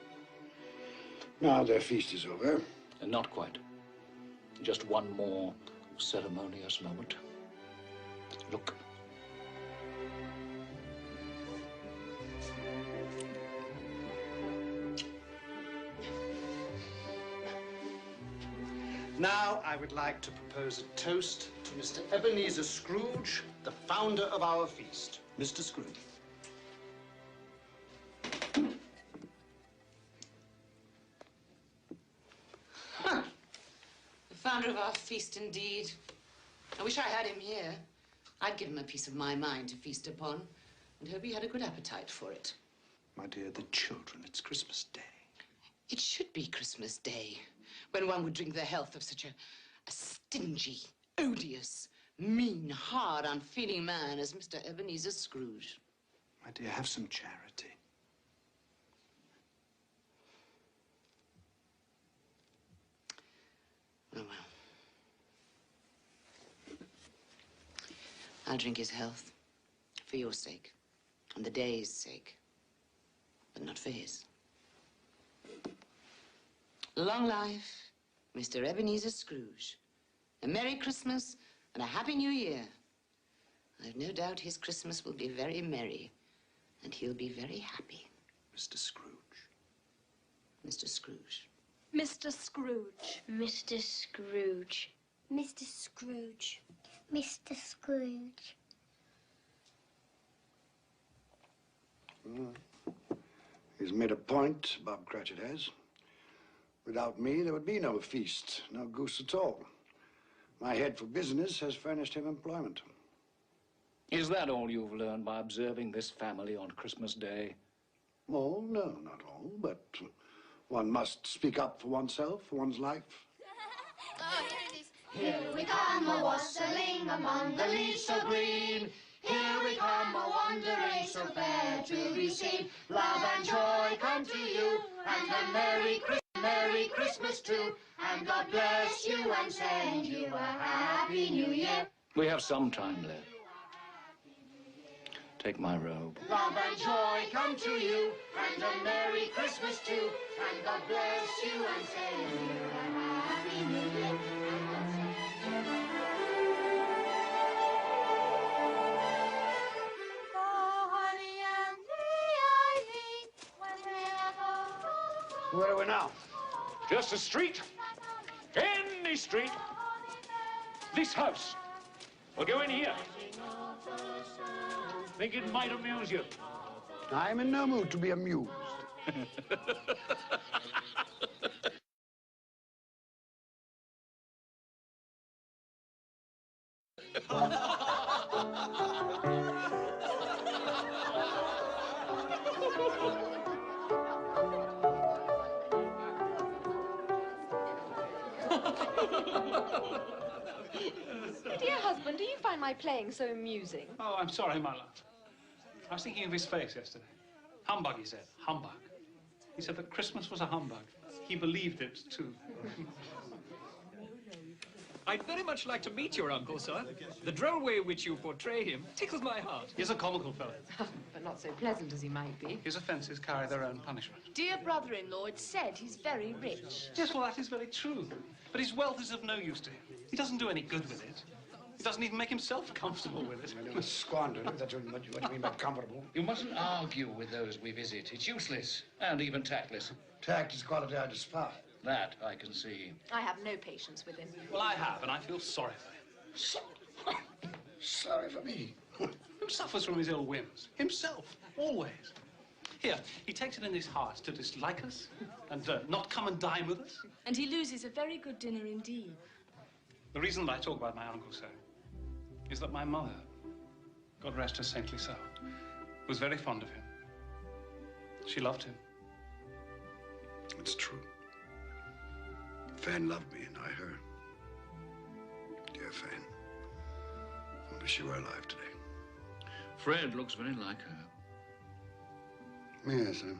Now their feast is over. Not quite. Just one more ceremonious moment. Look. Now, I would like to propose a toast to Mr. Ebenezer Scrooge, the founder of our feast. Mr. Scrooge. The founder of our feast, indeed. I wish I had him here. I'd give him a piece of my mind to feast upon, and hope he had a good appetite for it. My dear, the children, it's Christmas Day. It should be Christmas Day, when one would drink the health of such a stingy, odious, mean, hard, unfeeling man as Mr. Ebenezer Scrooge. My dear, have some charity. Oh, well. I'll drink his health, for your sake, and the day's sake, but not for his. Long life, Mr. Ebenezer Scrooge. A Merry Christmas and a Happy New Year. I've no doubt his Christmas will be very merry, and he'll be very happy. Mr. Scrooge. Mr. Scrooge. Mr. Scrooge. Mr. Scrooge. Mr. Scrooge. Mr. Scrooge. He's made a point, Bob Cratchit has. Without me, there would be no feast, no goose at all. My head for business has furnished him employment. Is that all you've learned by observing this family on Christmas Day? Oh, no, not all, but one must speak up for oneself, for one's life. Oh, here it is. Here we come a-wassailing among the leaves so green. Here we come a-wandering so fair to be seen. Love and joy come to you, and a Merry Christmas too. And God bless you and send you a Happy New Year. We have some time left. Take my robe. Love and joy come to you, and a Merry Christmas too. And God bless you and send you a Happy New Year. Where are we now? Just a street. Any street. This house. We'll go in here. Think it might amuse you. I'm in no mood to be amused. Dear husband, do you find my playing so amusing? Oh, I'm sorry, my love. I was thinking of his face yesterday. Humbug, he said. Humbug. He said that Christmas was a humbug. He believed it, too. I'd very much like to meet your uncle, sir. The droll way in which you portray him tickles my heart. He's a comical fellow. But not so pleasant as he might be. His offences carry their own punishment. Dear brother-in-law, it's said he's very rich. Yes, well, that is very true. But his wealth is of no use to him. He doesn't do any good with it. He doesn't even make himself comfortable with it. You must squander it. That's what you mean by comfortable. You mustn't argue with those we visit. It's useless and even tactless. Tact is a quality I despise. That I can see. I have no patience with him. Well, I have, and I feel sorry for him. Sorry for me. Who suffers from his ill whims? Himself, always. Here, he takes it in his heart to dislike us and not come and dine with us. And he loses a very good dinner indeed. The reason that I talk about my uncle so is that my mother, God rest her saintly soul, was very fond of him. She loved him. It's true. Fan loved me, and I her. Dear Fan. Only she were alive today. Fred looks very like her. Yes, I've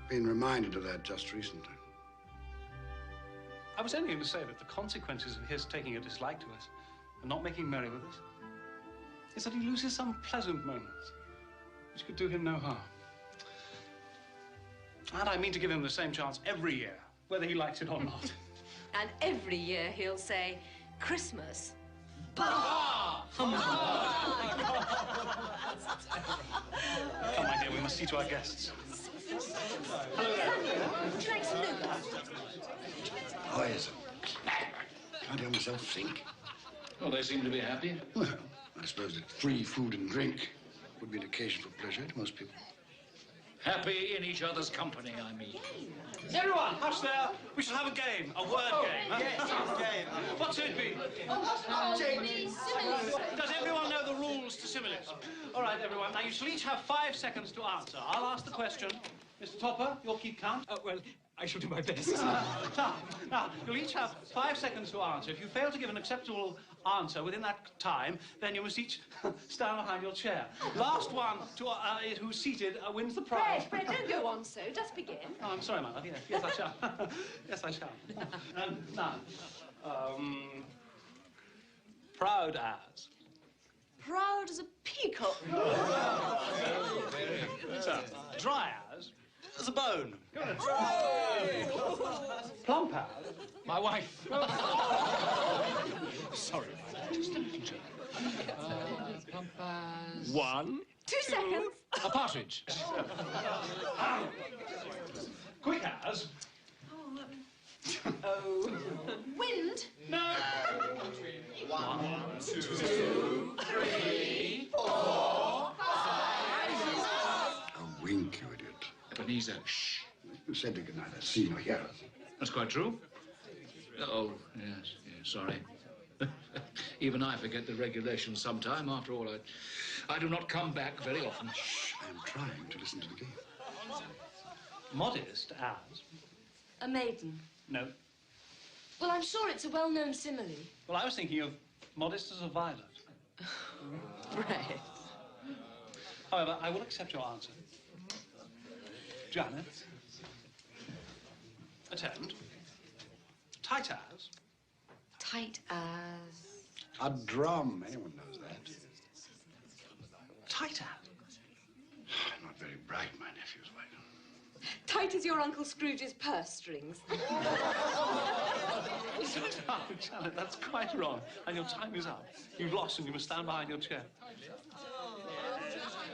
been reminded of that just recently. I was only going to say that the consequences of his taking a dislike to us and not making merry with us is that he loses some pleasant moments which could do him no harm. And I mean to give him the same chance every year, whether he likes it or not. And every year he'll say, Christmas. Bah! Come, my dear, we must see to our guests. Hello there. Would you like some nougat? Boys, can't hear myself think. Well, they seem to be happy. Well, I suppose that free food and drink would be an occasion for pleasure to most people. Happy in each other's company, I mean. Everyone, hush there. We shall have a game, a word game. Huh? Yes, game. What should it be? Does everyone know the rules to similes? All right, everyone. Now, you shall each have 5 seconds to answer. I'll ask the question. Mr. Topper, you'll keep count. Well, I shall do my best. Now, you'll each have 5 seconds to answer. If you fail to give an acceptable answer within that time, then you must each stand behind your chair. Last one to who's seated wins the prize. Fred, don't go on so. Just begin. Oh, I'm sorry, my love. Yes, I shall. Yes, I shall. Now, proud as. Proud as a peacock. So, dry as. As a bone. Good. Plump as. My wife. Sorry, just a minute. Plump as... 1. 2 seconds. A partridge. Quick as. Oh. Wind. No. 1, 2, 3, 4, 5. A wink, you idiot. Ebenezer, shh. You said they could neither see nor hear us. That's quite true. Oh, yes, sorry. Even I forget the regulations sometime. After all, I do not come back very often. Shh, I am trying to listen to the game. Modest as. A maiden. No. Well, I'm sure it's a well-known simile. Well, I was thinking of modest as a violet. Right. However, I will accept your answer. Janet. Attend. Tight as. Tight as... A drum. Anyone knows that. Tight as. Not very bright, my nephew's wife. Tight as your Uncle Scrooge's purse strings. Oh, Janet, that's quite wrong. And your time is up. You've lost and you must stand behind your chair.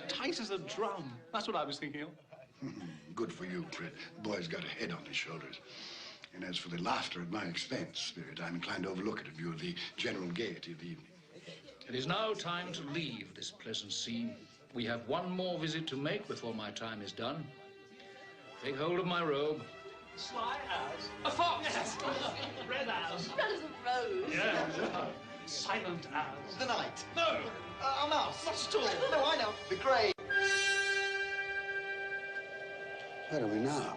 Tight as a drum. That's what I was thinking of. Good for you, Fred. The boy's got a head on his shoulders. And as for the laughter at my expense, Spirit, I'm inclined to overlook it in view of the general gaiety of the evening. It is now time to leave this pleasant scene. We have one more visit to make before my time is done. Take hold of my robe. Sly as. A fox! Yes. Red as. Red as a rose. Yeah. Silent as. The night. No. A mouse. Not at all. No, I know. The grey. Where are we now?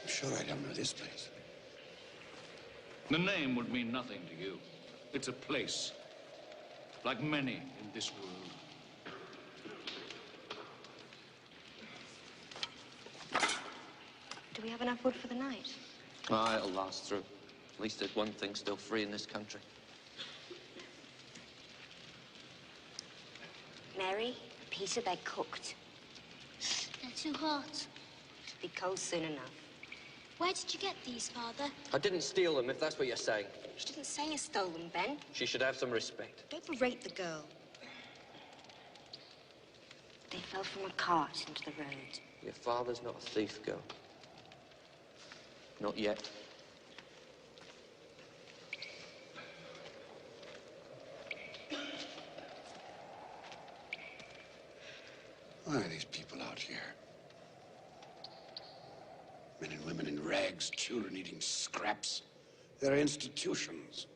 I'm sure I don't know this place. The name would mean nothing to you. It's a place, like many in this world. Do we have enough wood for the night? Ah, it'll last through. At least there's one thing still free in this country. Mary, Peter, they're cooked. They're too hot. Be cold soon enough. Where did you get these, Father? I didn't steal them, if that's what you're saying. She didn't say you stole them, Ben. She should have some respect. Don't berate the girl. They fell from a cart into the road. Your father's not a thief, girl. Not yet. Why are these people out here? Men and women in rags, children eating scraps. They're institutions.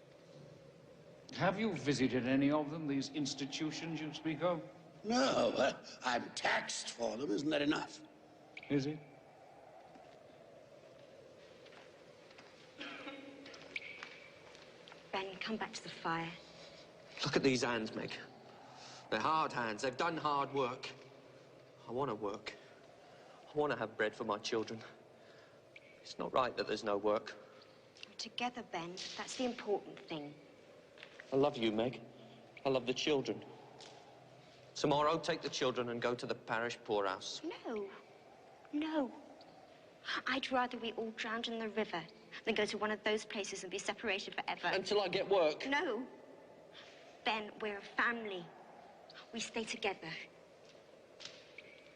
Have you visited any of them, these institutions you speak of? No, I'm taxed for them. Isn't that enough? Is it? Ben, come back to the fire. Look at these hands, Meg. They're hard hands. They've done hard work. I want to work. I want to have bread for my children. It's not right that there's no work. together, Ben. That's the important thing. I love you, Meg. I love the children. Tomorrow, take the children and go to the parish poorhouse. No. No. I'd rather we all drowned in the river than go to one of those places and be separated forever. Until I get work. No. Ben, we're a family. We stay together.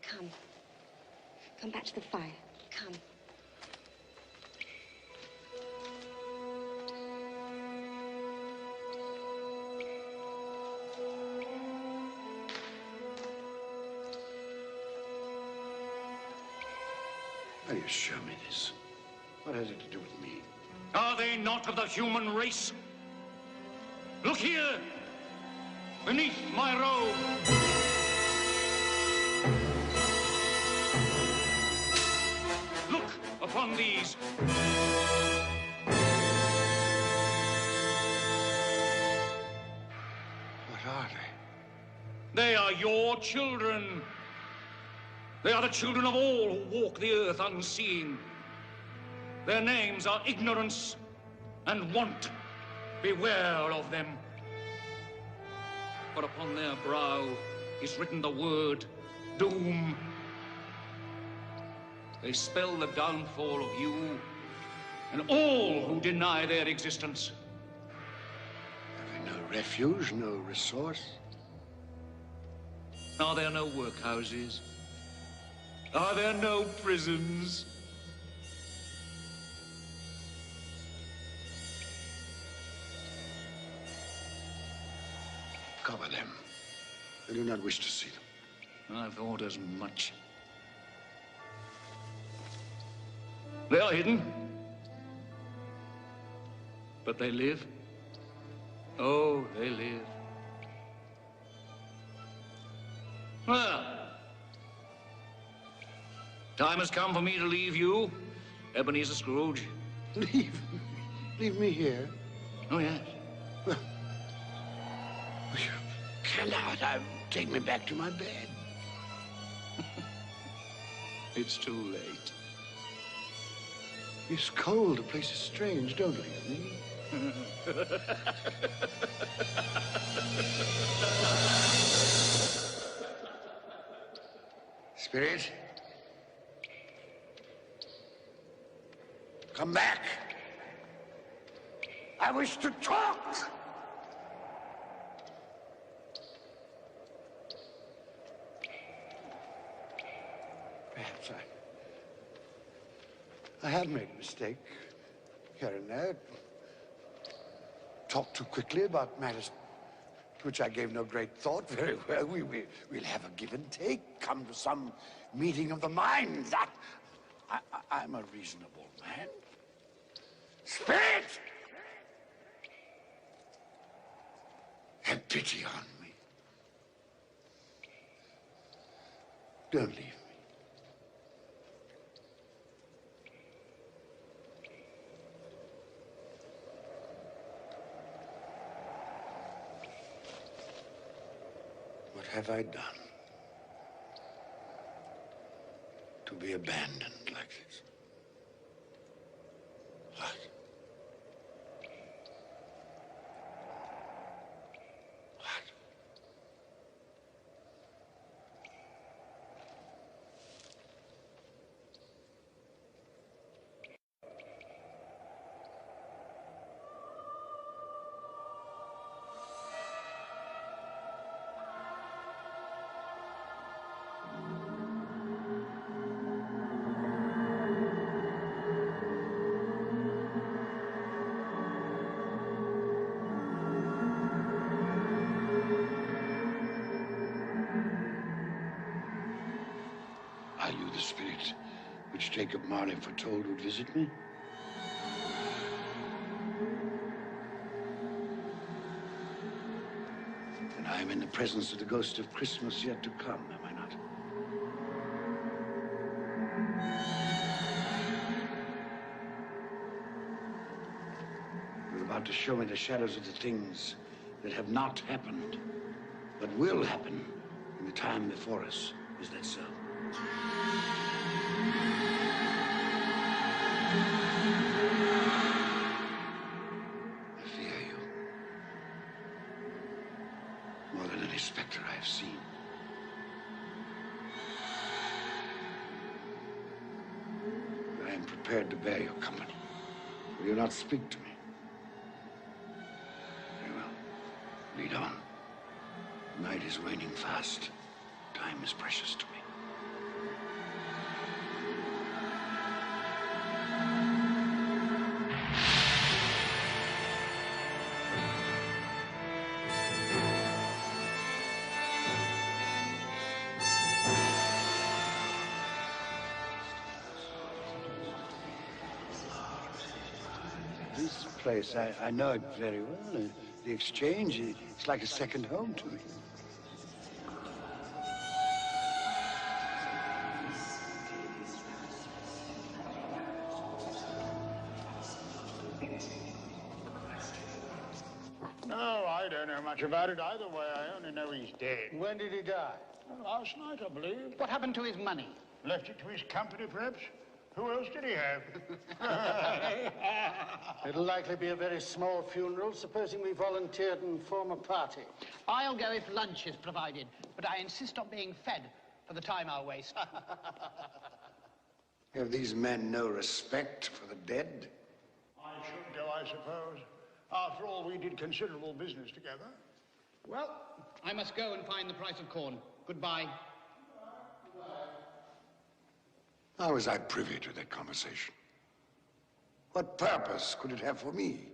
Come. Come back to the fire. Come. Why do you show me this? What has it to do with me? Are they not of the human race? Look here, beneath my robe. Look upon these. What are they? They are your children. They are the children of all who walk the earth unseen. Their names are ignorance and want. Beware of them. For upon their brow is written the word doom. They spell the downfall of you and all who deny their existence. Have they no refuge, no resource? Are there no workhouses? Are there no prisons? Cover them. I do not wish to see them. I thought as much. They are hidden. But they live. Oh, they live. Well, time has come for me to leave you, Ebenezer Scrooge. Leave? Leave me here? Oh, yes. Well, you cannot. Take me back to my bed. It's too late. It's cold. The place is strange. Don't leave me. Spirit, come back. I wish to talk. Perhaps I have made a mistake here and there. Talked too quickly about matters to which I gave no great thought. Very well, we'll have a give and take. Come to some meeting of the minds. I'm a reasonable man. Spirit! Have pity on me. Don't leave me. What have I done to be abandoned like this? What? Are you the spirit which Jacob Marley foretold would visit me? And I am in the presence of the ghost of Christmas yet to come, am I not? You're about to show me the shadows of the things that have not happened, but will happen in the time before us. Is that so? I've seen. I am prepared to bear your company. Will you not speak to me? Very well. Lead on. Night is waning fast. Time is precious to me. This place, I know it very well. The Exchange, it's like a second home to me. No, I don't know much about it either way. I only know he's dead. When did he die? Last night, I believe. What happened to his money? Left it to his company, perhaps? Who else did he have? It'll likely be a very small funeral, supposing we volunteered and form a party. I'll go if lunch is provided, but I insist on being fed for the time I'll waste. Have these men no respect for the dead? I should go, I suppose. After all, we did considerable business together. Well, I must go and find the price of corn. Goodbye. How was I privy to that conversation? What purpose could it have for me?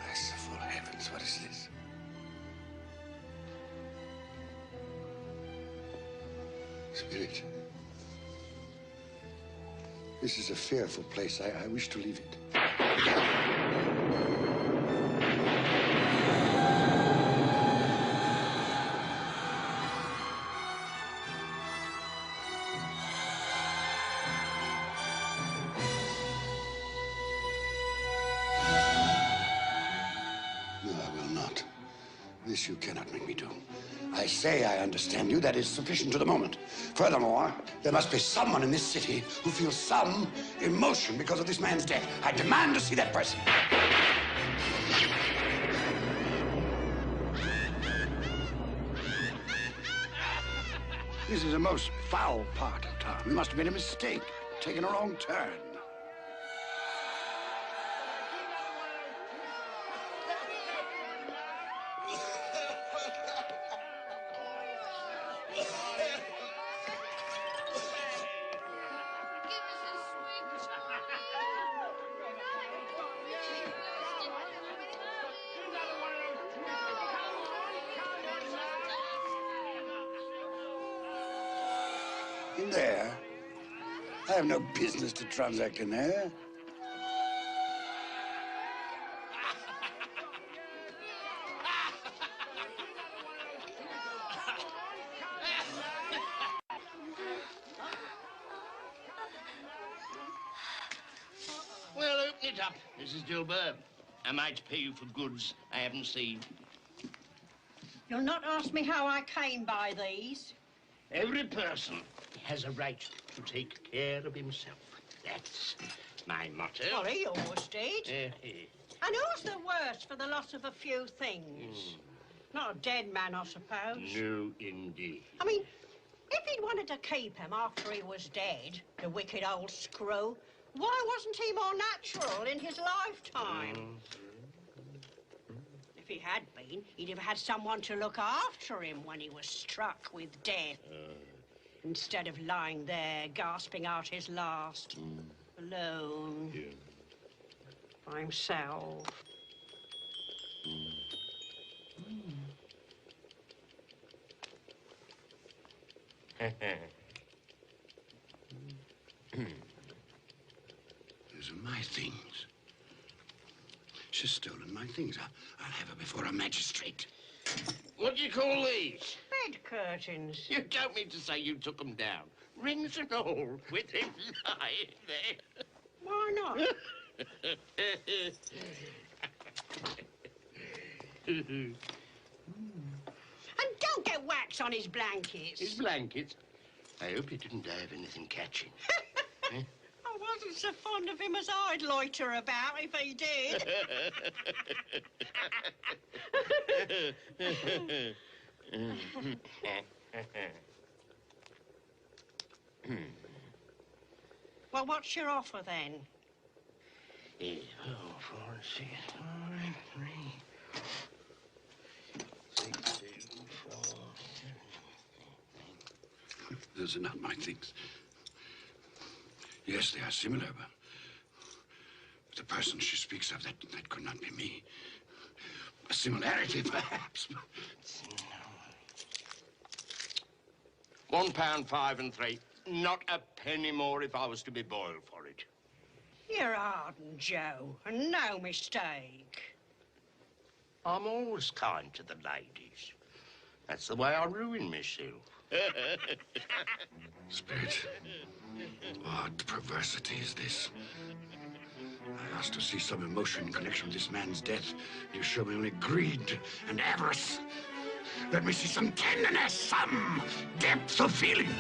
Merciful heavens, what is this? Spirit, this is a fearful place. I wish to leave it. No, I will not. This you cannot make me do. I say I understand you. That is sufficient to the moment. Furthermore, there must be someone in this city who feels some emotion because of this man's death. I demand to see that person. This is a most foul part of town. We must have made a mistake, taken a wrong turn. In there? I have no business to transact in there. Well, open it up, Mrs. Gilbert. Am I to pay you for goods I haven't seen? You'll not ask me how I came by these. Every person has a right to take care of himself. That's my motto. Well, he always did. And who's the worse for the loss of a few things? Not a dead man, I suppose. No, indeed. I mean, if he'd wanted to keep him after he was dead, the wicked old screw, why wasn't he more natural in his lifetime? If he had been, he'd have had someone to look after him when he was struck with death. Instead of lying there, gasping out his last, alone, by himself. Those are my things. She's stolen my things. I'll have her before a magistrate. What do you call these? Bed curtains. You don't mean to say you took them down? Rings and all, with him lying there. Why not? And don't get wax on his blankets. His blankets? I hope he didn't die of anything catching. Eh? I wasn't so fond of him as I'd loiter about if he did. Well, what's your offer then? 4, 6, 5, 3, 6, 2, 4. Those are not my things. Yes, they are similar, but the person she speaks of, that could not be me. A similarity, perhaps. £1.5 3. Not a penny more if I was to be boiled for it. You're ardent, Joe, and no mistake. I'm always kind to the ladies. That's the way I ruin myself. Spirit, what perversity is this? I asked to see some emotion in connection with this man's death. You show me only greed and avarice. Let me see some tenderness, some depth of feeling.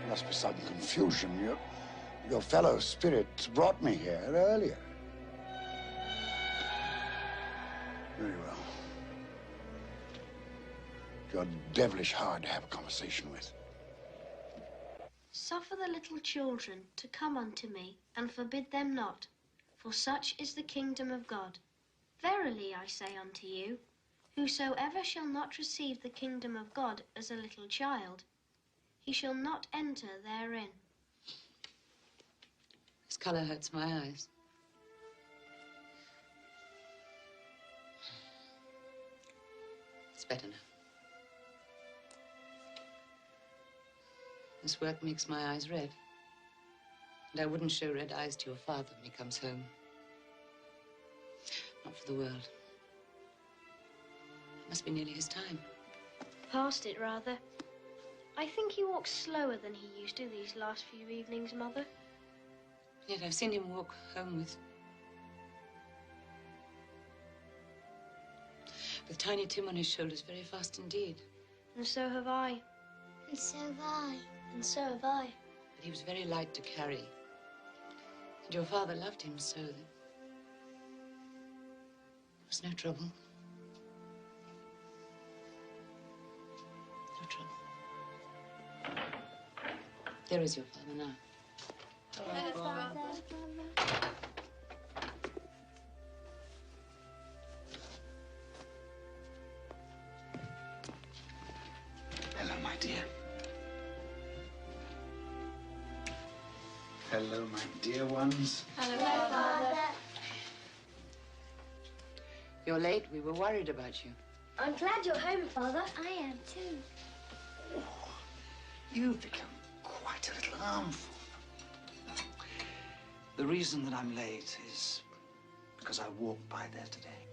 Must be some confusion. Your fellow spirit brought me here earlier. Very well. You're devilish hard to have a conversation with. Suffer the little children to come unto me, and forbid them not, for such is the kingdom of God. Verily I say unto you, whosoever shall not receive the kingdom of God as a little child, he shall not enter therein. This colour hurts my eyes. It's better now. This work makes my eyes red. And I wouldn't show red eyes to your father when he comes home. Not for the world. It must be nearly his time. Past it, rather. I think he walks slower than he used to these last few evenings, Mother. Yet I've seen him walk home with Tiny Tim on his shoulders very fast indeed. And so have I. And so have I. And so have I. But he was very light to carry. And your father loved him so that there was no trouble. No trouble. There is your father now. Hello, Father. Hello, my dear. Hello, my dear ones. Hello, Father. You're late. We were worried about you. I'm glad you're home, Father. I am too. You've become quite a little harmful. The reason that I'm late is because I walked by there today.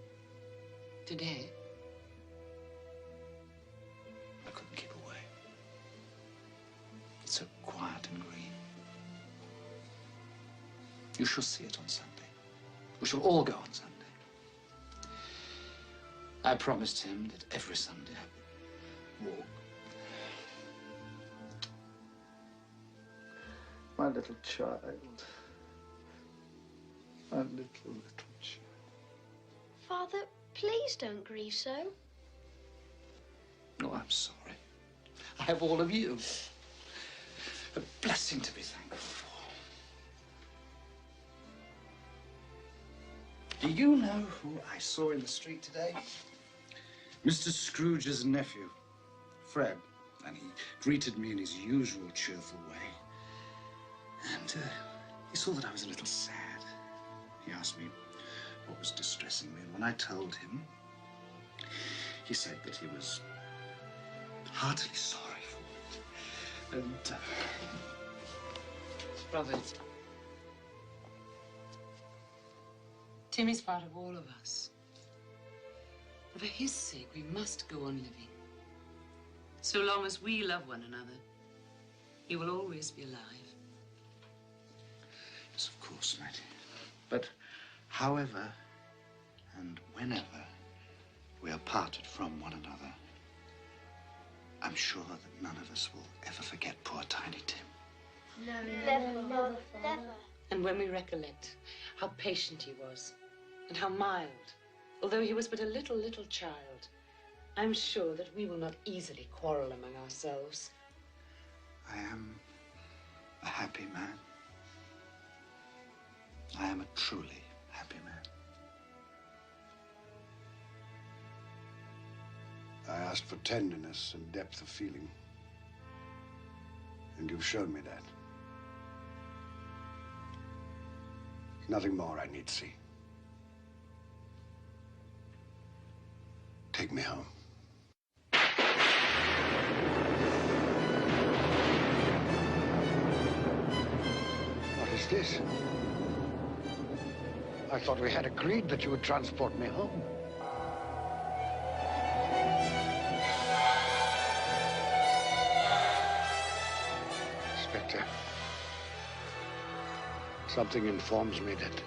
Today? I couldn't keep away. It's so quiet and green. You shall see it on Sunday. We shall all go on Sunday. I promised him that every Sunday I'd walk. My little child. My little child. Father, please don't grieve so. Oh, I'm sorry. I have all of you. A blessing to be thankful for. Do you know who I saw in the street today? Mr. Scrooge's nephew, Fred. And he greeted me in his usual cheerful way. And he saw that I was a little sad. He asked me what was distressing me. And when I told him, he said that he was heartily sorry for it. And, Robert, Timmy's part of all of us. And for his sake, we must go on living. So long as we love one another, he will always be alive. Yes, of course, Mattie. But however and whenever we are parted from one another, I'm sure that none of us will ever forget poor Tiny Tim. Never. And when we recollect how patient he was and how mild, although he was but a little child, I'm sure that we will not easily quarrel among ourselves. I am a happy man. I am a truly happy man. I asked for tenderness and depth of feeling. And you've shown me that. Nothing more I need see. Take me home. What is this? I thought we had agreed that you would transport me home. Inspector, something informs me that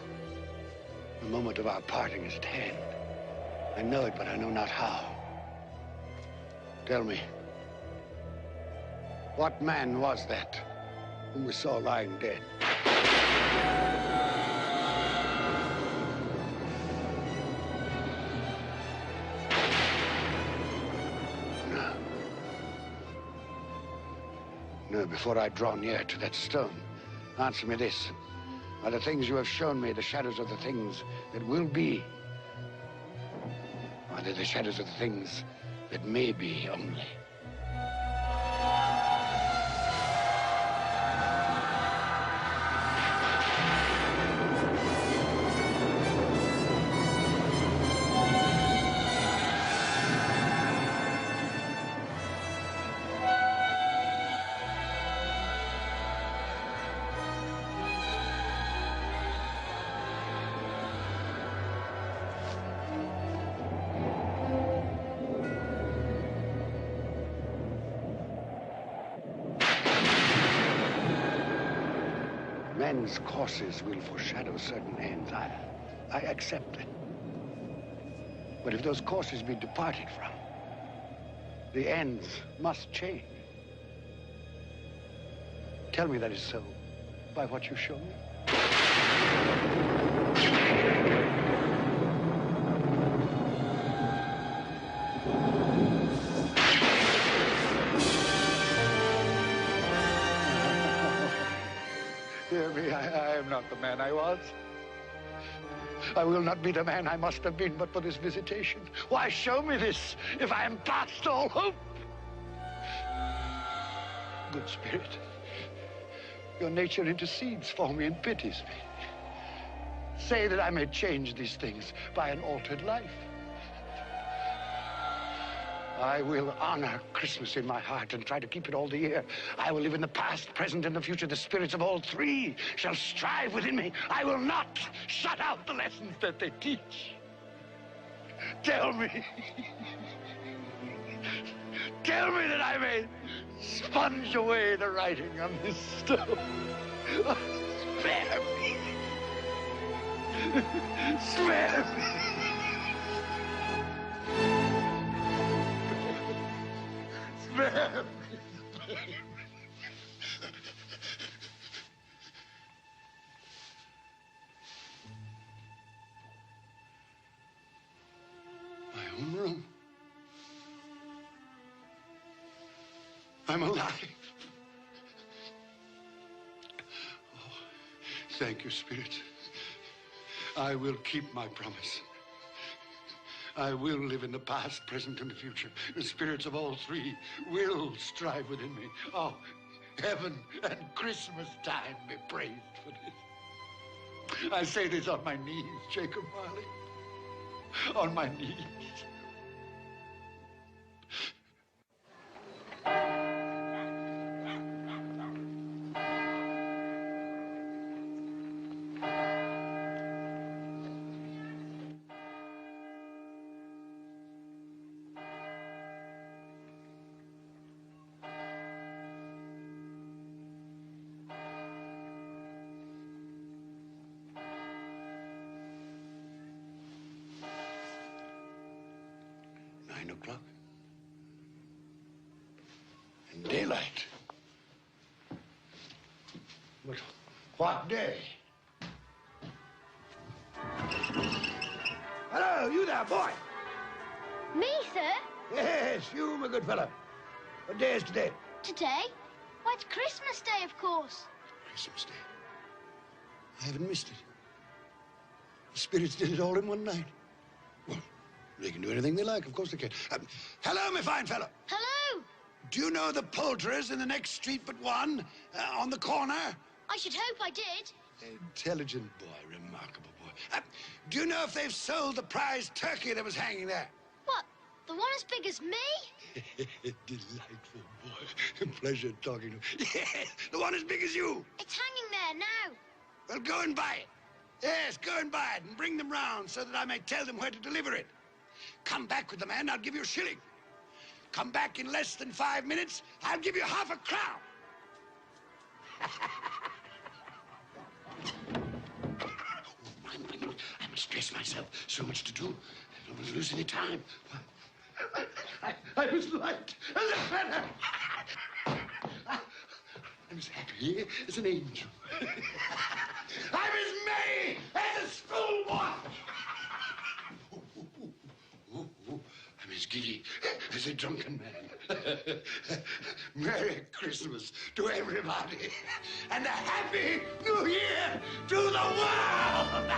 the moment of our parting is at hand. I know it, but I know not how. Tell me, what man was that whom we saw lying dead? No, before I draw near to that stone, answer me this. Are the things you have shown me the shadows of the things that will be? Are they the shadows of the things that may be only? Men's courses will foreshadow certain ends. I accept it. But if those courses be departed from, the ends must change. Tell me that is so by what you show me. Hear me, I am not the man I was. I will not be the man I must have been but for this visitation. Why show me this if I am past all hope? Good Spirit, your nature intercedes for me and pities me. Say that I may change these things by an altered life. I will honor Christmas in my heart and try to keep it all the year. I will live in the past, present, and the future. The spirits of all three shall strive within me. I will not shut out the lessons that they teach. Tell me. Tell me that I may sponge away the writing on this stone. Oh, spare me. Spare me. Spare me. My own room. I'm alive. Oh, thank you, Spirit. I will keep my promise. I will live in the past, present, and the future. The spirits of all three will strive within me. Oh, heaven and Christmas time be praised for this. I say this on my knees, Jacob Marley. On my knees. 9 o'clock. And daylight. But what day? Hello, you there, boy. Me, sir? Yes, you, my good fellow. What day is today? Today? Why, it's Christmas Day, of course. Christmas Day. I haven't missed it. The spirits did it all in one night. Well, they can do anything they like. Of course they can. Hello, my fine fellow. Hello. Do you know the poulterers in the next street but one, on the corner? I should hope I did. Intelligent boy, remarkable boy. Do you know if they've sold the prize turkey that was hanging there? What? The one as big as me? Delightful boy. Pleasure talking to him. Yes, the one as big as you. It's hanging there now. Well, go and buy it. Yes, go and buy it and bring them round so that I may tell them where to deliver it. Come back with the man, I'll give you a shilling. Come back in less than 5 minutes, I'll give you half a crown. I must dress myself. So much to do. I don't want to lose any time. I was light as a feather. I'm as happy as an angel. I'm as merry as a schoolboy. I'm as giddy as a drunken man. Merry Christmas to everybody, and a Happy New Year to the world!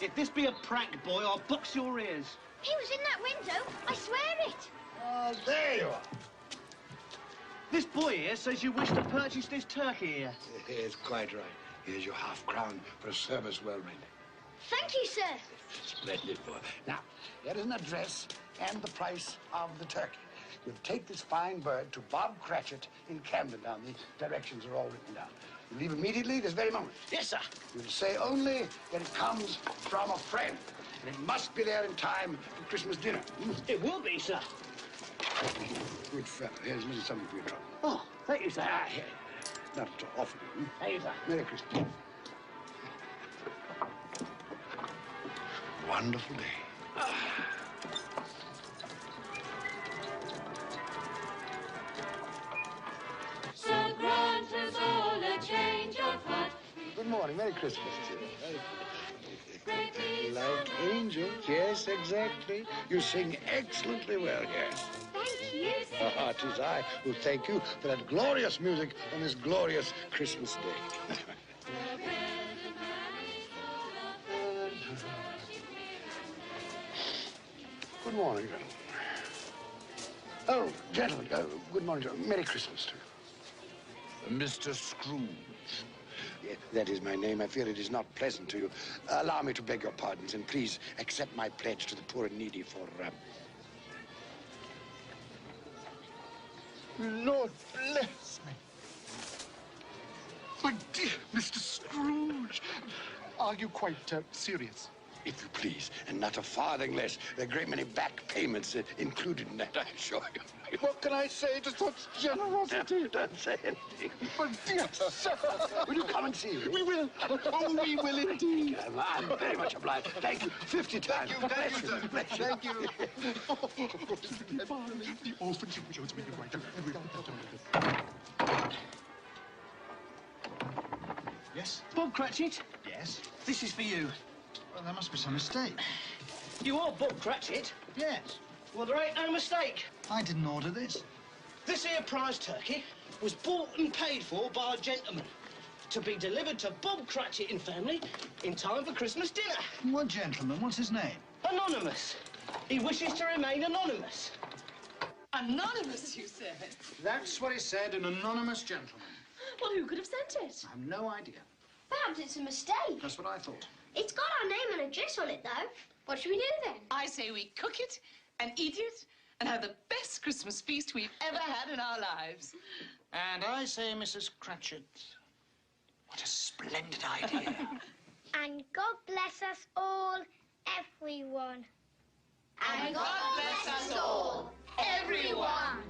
If this be a prank, boy, I'll box your ears. He was in that window. I swear it. Oh, there you are. This boy here says you wish to purchase this turkey here. Yes, quite right. Here's your half-crown for a service well rendered. Thank you, sir. Splendid boy. Now, here is an address and the price of the turkey. You'll take this fine bird to Bob Cratchit in Camden Town. The directions are all written down. You leave immediately this very moment. Yes, sir. You'll say only that it comes from a friend. And it must be there in time for Christmas dinner. It will be, sir. Good fellow. Here's a little something for your trouble. Oh, thank you, sir. Here. Not at all. Often. Thank you, sir. Merry Christmas. Wonderful day. So grant us all a change of heart. Good morning. Merry Christmas to you. Great Like angels. Yes, exactly. You sing excellently well, yes. Thank you. It is I who thank you for that glorious music on this glorious Christmas day. Good morning, gentlemen. Oh, gentlemen, good morning, gentlemen. Merry Christmas to you. Mr. Scrooge. Yeah, that is my name. I fear it is not pleasant to you. Allow me to beg your pardons, and please accept my pledge to the poor and needy for, Lord bless me. My dear Mr. Scrooge, are you quite serious? If you please, and not a farthing less. There are a great many back payments included in that, I assure you. What can I say to such generosity? Don't say anything. But dear sir. Will you come and see me? We will. Oh, we will indeed. I'm very much obliged. Thank you 50 times. Thank you, sir. Bless you. Thank you. The orphans who shows me the right. Yes? Bob Cratchit? Yes? This is for you. Well, there must be some mistake. You are Bob Cratchit? Yes. Well, there ain't no mistake. I didn't order this. This here prize turkey was bought and paid for by a gentleman to be delivered to Bob Cratchit and family in time for Christmas dinner. What gentleman? What's his name? Anonymous. He wishes to remain anonymous. Anonymous, you said? That's what he said, an anonymous gentleman. Well, who could have sent it? I have no idea. Perhaps it's a mistake. That's what I thought. It's got our name and address on it, though. What should we do then? I say we cook it and eat it and have the best Christmas feast we've ever had in our lives. And I say, Mrs. Cratchit, what a splendid idea. And God bless us all, everyone. And God bless us all, everyone.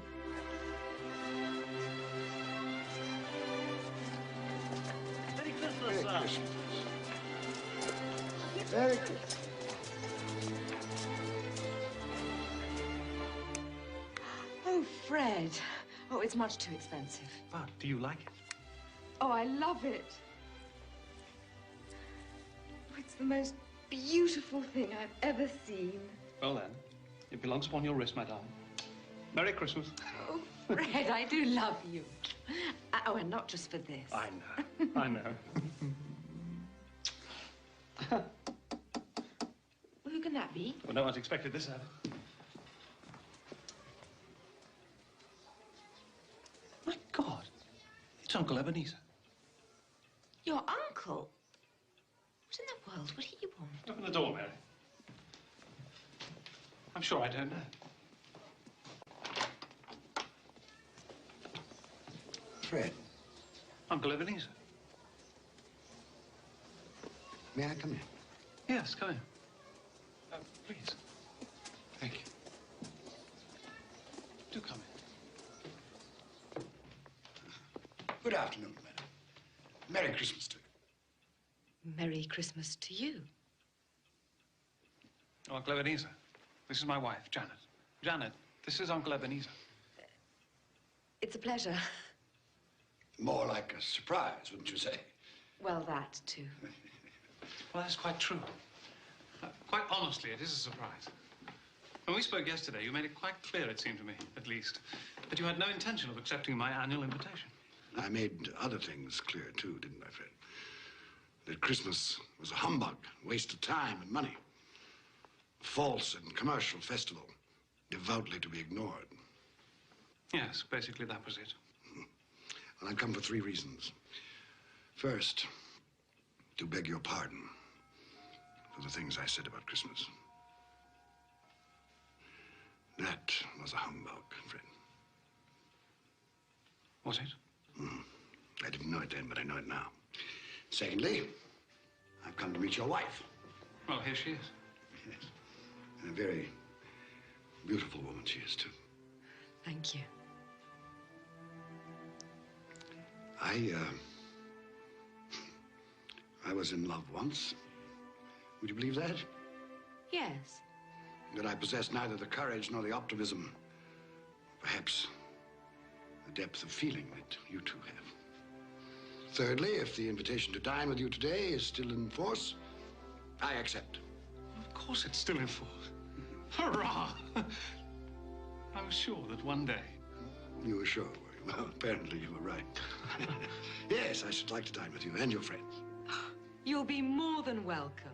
Merry Christmas, sir. Merry Christmas. Oh, Fred. Oh, it's much too expensive. But do you like it? Oh, I love it. Oh, it's the most beautiful thing I've ever seen. Well then, it belongs upon your wrist, my darling. Merry Christmas. Oh, Fred, I do love you. Oh, and not just for this. I know. I know. Who can that be? Well, no one's expected this, have they? My God, it's Uncle Ebenezer. Your uncle? What in the world would he want? Open the door, Mary. I'm sure I don't know. Fred, Uncle Ebenezer. may I come in? Yes, come in. Please. Thank you. Do come in. Good afternoon, madam. Merry Christmas to you. Merry Christmas to you. Oh, Uncle Ebenezer, this is my wife, Janet. Janet, this is Uncle Ebenezer. It's a pleasure. More like a surprise, wouldn't you say? Well, that too. Well, that's quite true. Quite honestly, it is a surprise. When we spoke yesterday, you made it quite clear, it seemed to me, at least, that you had no intention of accepting my annual invitation. I made other things clear, too, didn't I, Fred? That Christmas was a humbug, a waste of time and money. A false and commercial festival, devoutly to be ignored. Yes, basically that was it. Well, I've come for 3 reasons. First, to beg your pardon for the things I said about Christmas. That was a humbug, Fred. Was it? I didn't know it then, but I know it now. Secondly, I've come to meet your wife. Well, here she is. Yes. And a very beautiful woman she is, too. Thank you. I was in love once. Would you believe that? Yes. That I possessed neither the courage nor the optimism, perhaps the depth of feeling that you two have. Thirdly, if the invitation to dine with you today is still in force, I accept. Of course it's still in force. Hurrah! I was sure that one day... You were sure, were you? Well, apparently you were right. Yes, I should like to dine with you and your friends. You'll be more than welcome.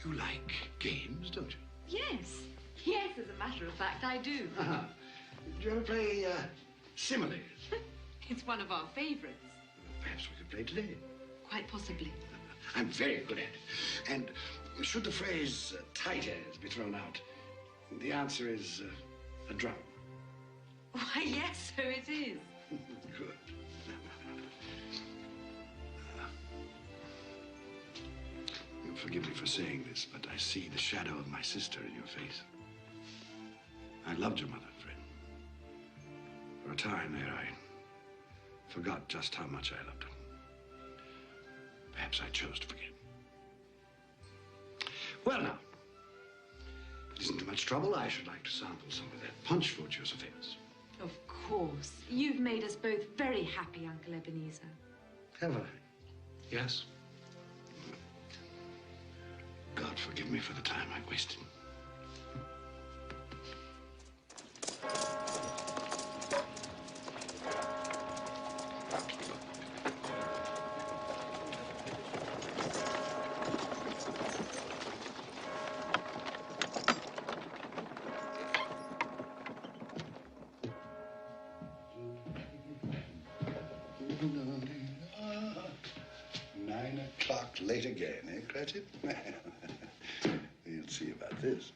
You like games, don't you? Yes. Yes, as a matter of fact, I do. Uh-huh. Do you ever play similes? It's one of our favorites. Perhaps we could play today. Quite possibly. I'm very good at it. And should the phrase tight as be thrown out, the answer is a drum. Why, yes, so it is. Good. You'll forgive me for saying this, but I see the shadow of my sister in your face. I loved your mother, Fred. For a time there, I forgot just how much I loved her. Perhaps I chose to forget. Well, now, if it isn't too much trouble, I should like to sample some of that punch fruit you're so famous. Of course. You've made us both very happy, Uncle Ebenezer. Have I? Yes. God forgive me for the time I've wasted. Late again, eh, Cratchit? We'll see about this.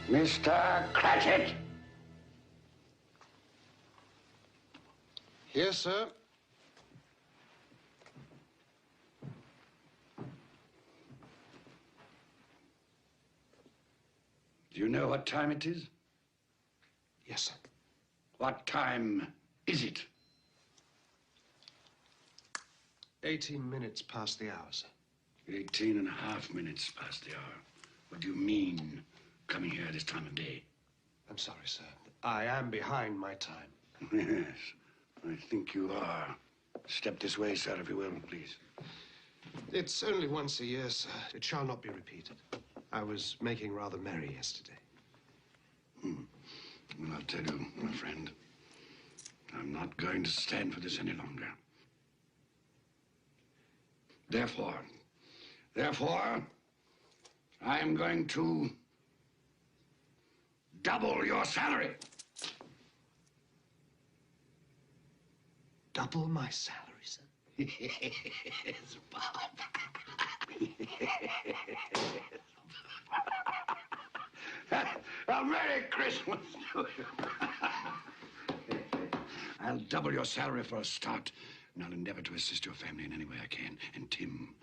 Mr. Cratchit! Yes, sir. Do you know what time it is? Yes, sir. What time is it? 18 minutes past the hour, sir. 18 and a half minutes past the hour. What do you mean, coming here this time of day? I'm sorry, sir. I am behind my time. Yes, I think you are. Step this way, sir, if you will, please. It's only once a year, sir. It shall not be repeated. I was making rather merry yesterday. Well, I'll tell you, my friend, I'm not going to stand for this any longer. Therefore, I am going to double your salary. Double my salary, sir? Yes, Bob. A Merry Christmas to you. I'll double your salary for a start, and I'll endeavor to assist your family in any way I can. And Tim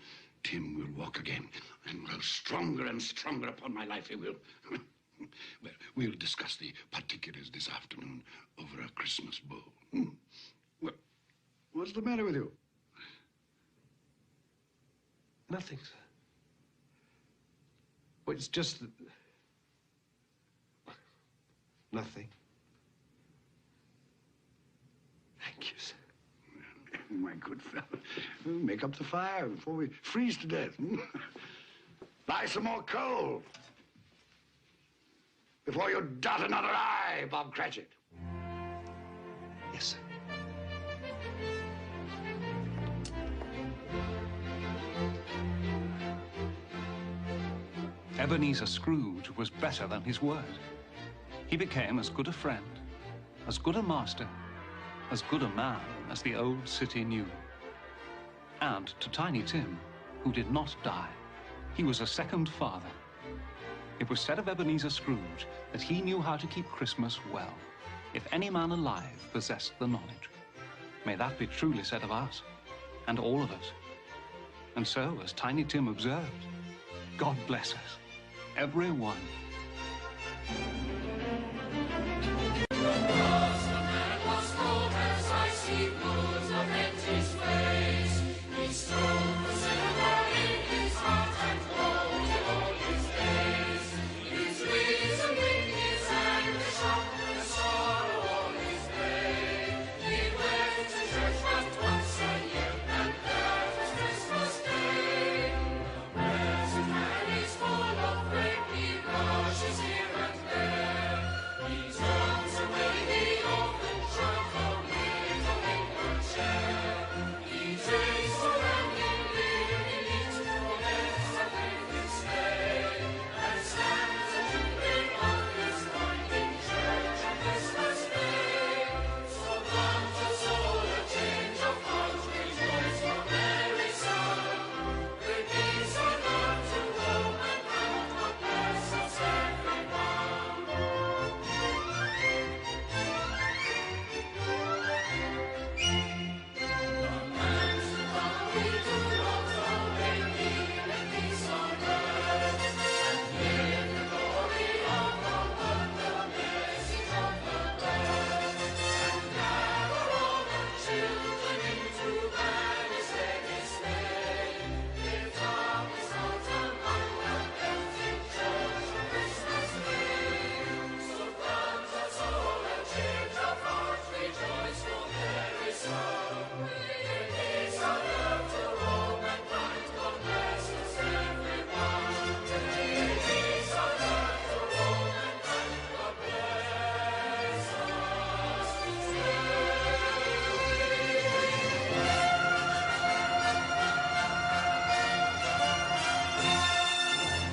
will walk again and grow stronger and stronger upon my life, he will. Well, we'll discuss the particulars this afternoon over a Christmas bowl. Well, what's the matter with you? Nothing, sir. Well, it's just that... Nothing. Thank you, sir. My good fellow, make up the fire before we freeze to death. Buy some more coal before you dot another I, Bob Cratchit. Yes, sir. Ebenezer Scrooge was better than his word. He became as good a friend, as good a master, as good a man as the old city knew. And to Tiny Tim, who did not die, he was a second father. It was said of Ebenezer Scrooge that he knew how to keep Christmas well, if any man alive possessed the knowledge. May that be truly said of us, and all of us. And so, as Tiny Tim observed, God bless us, every one.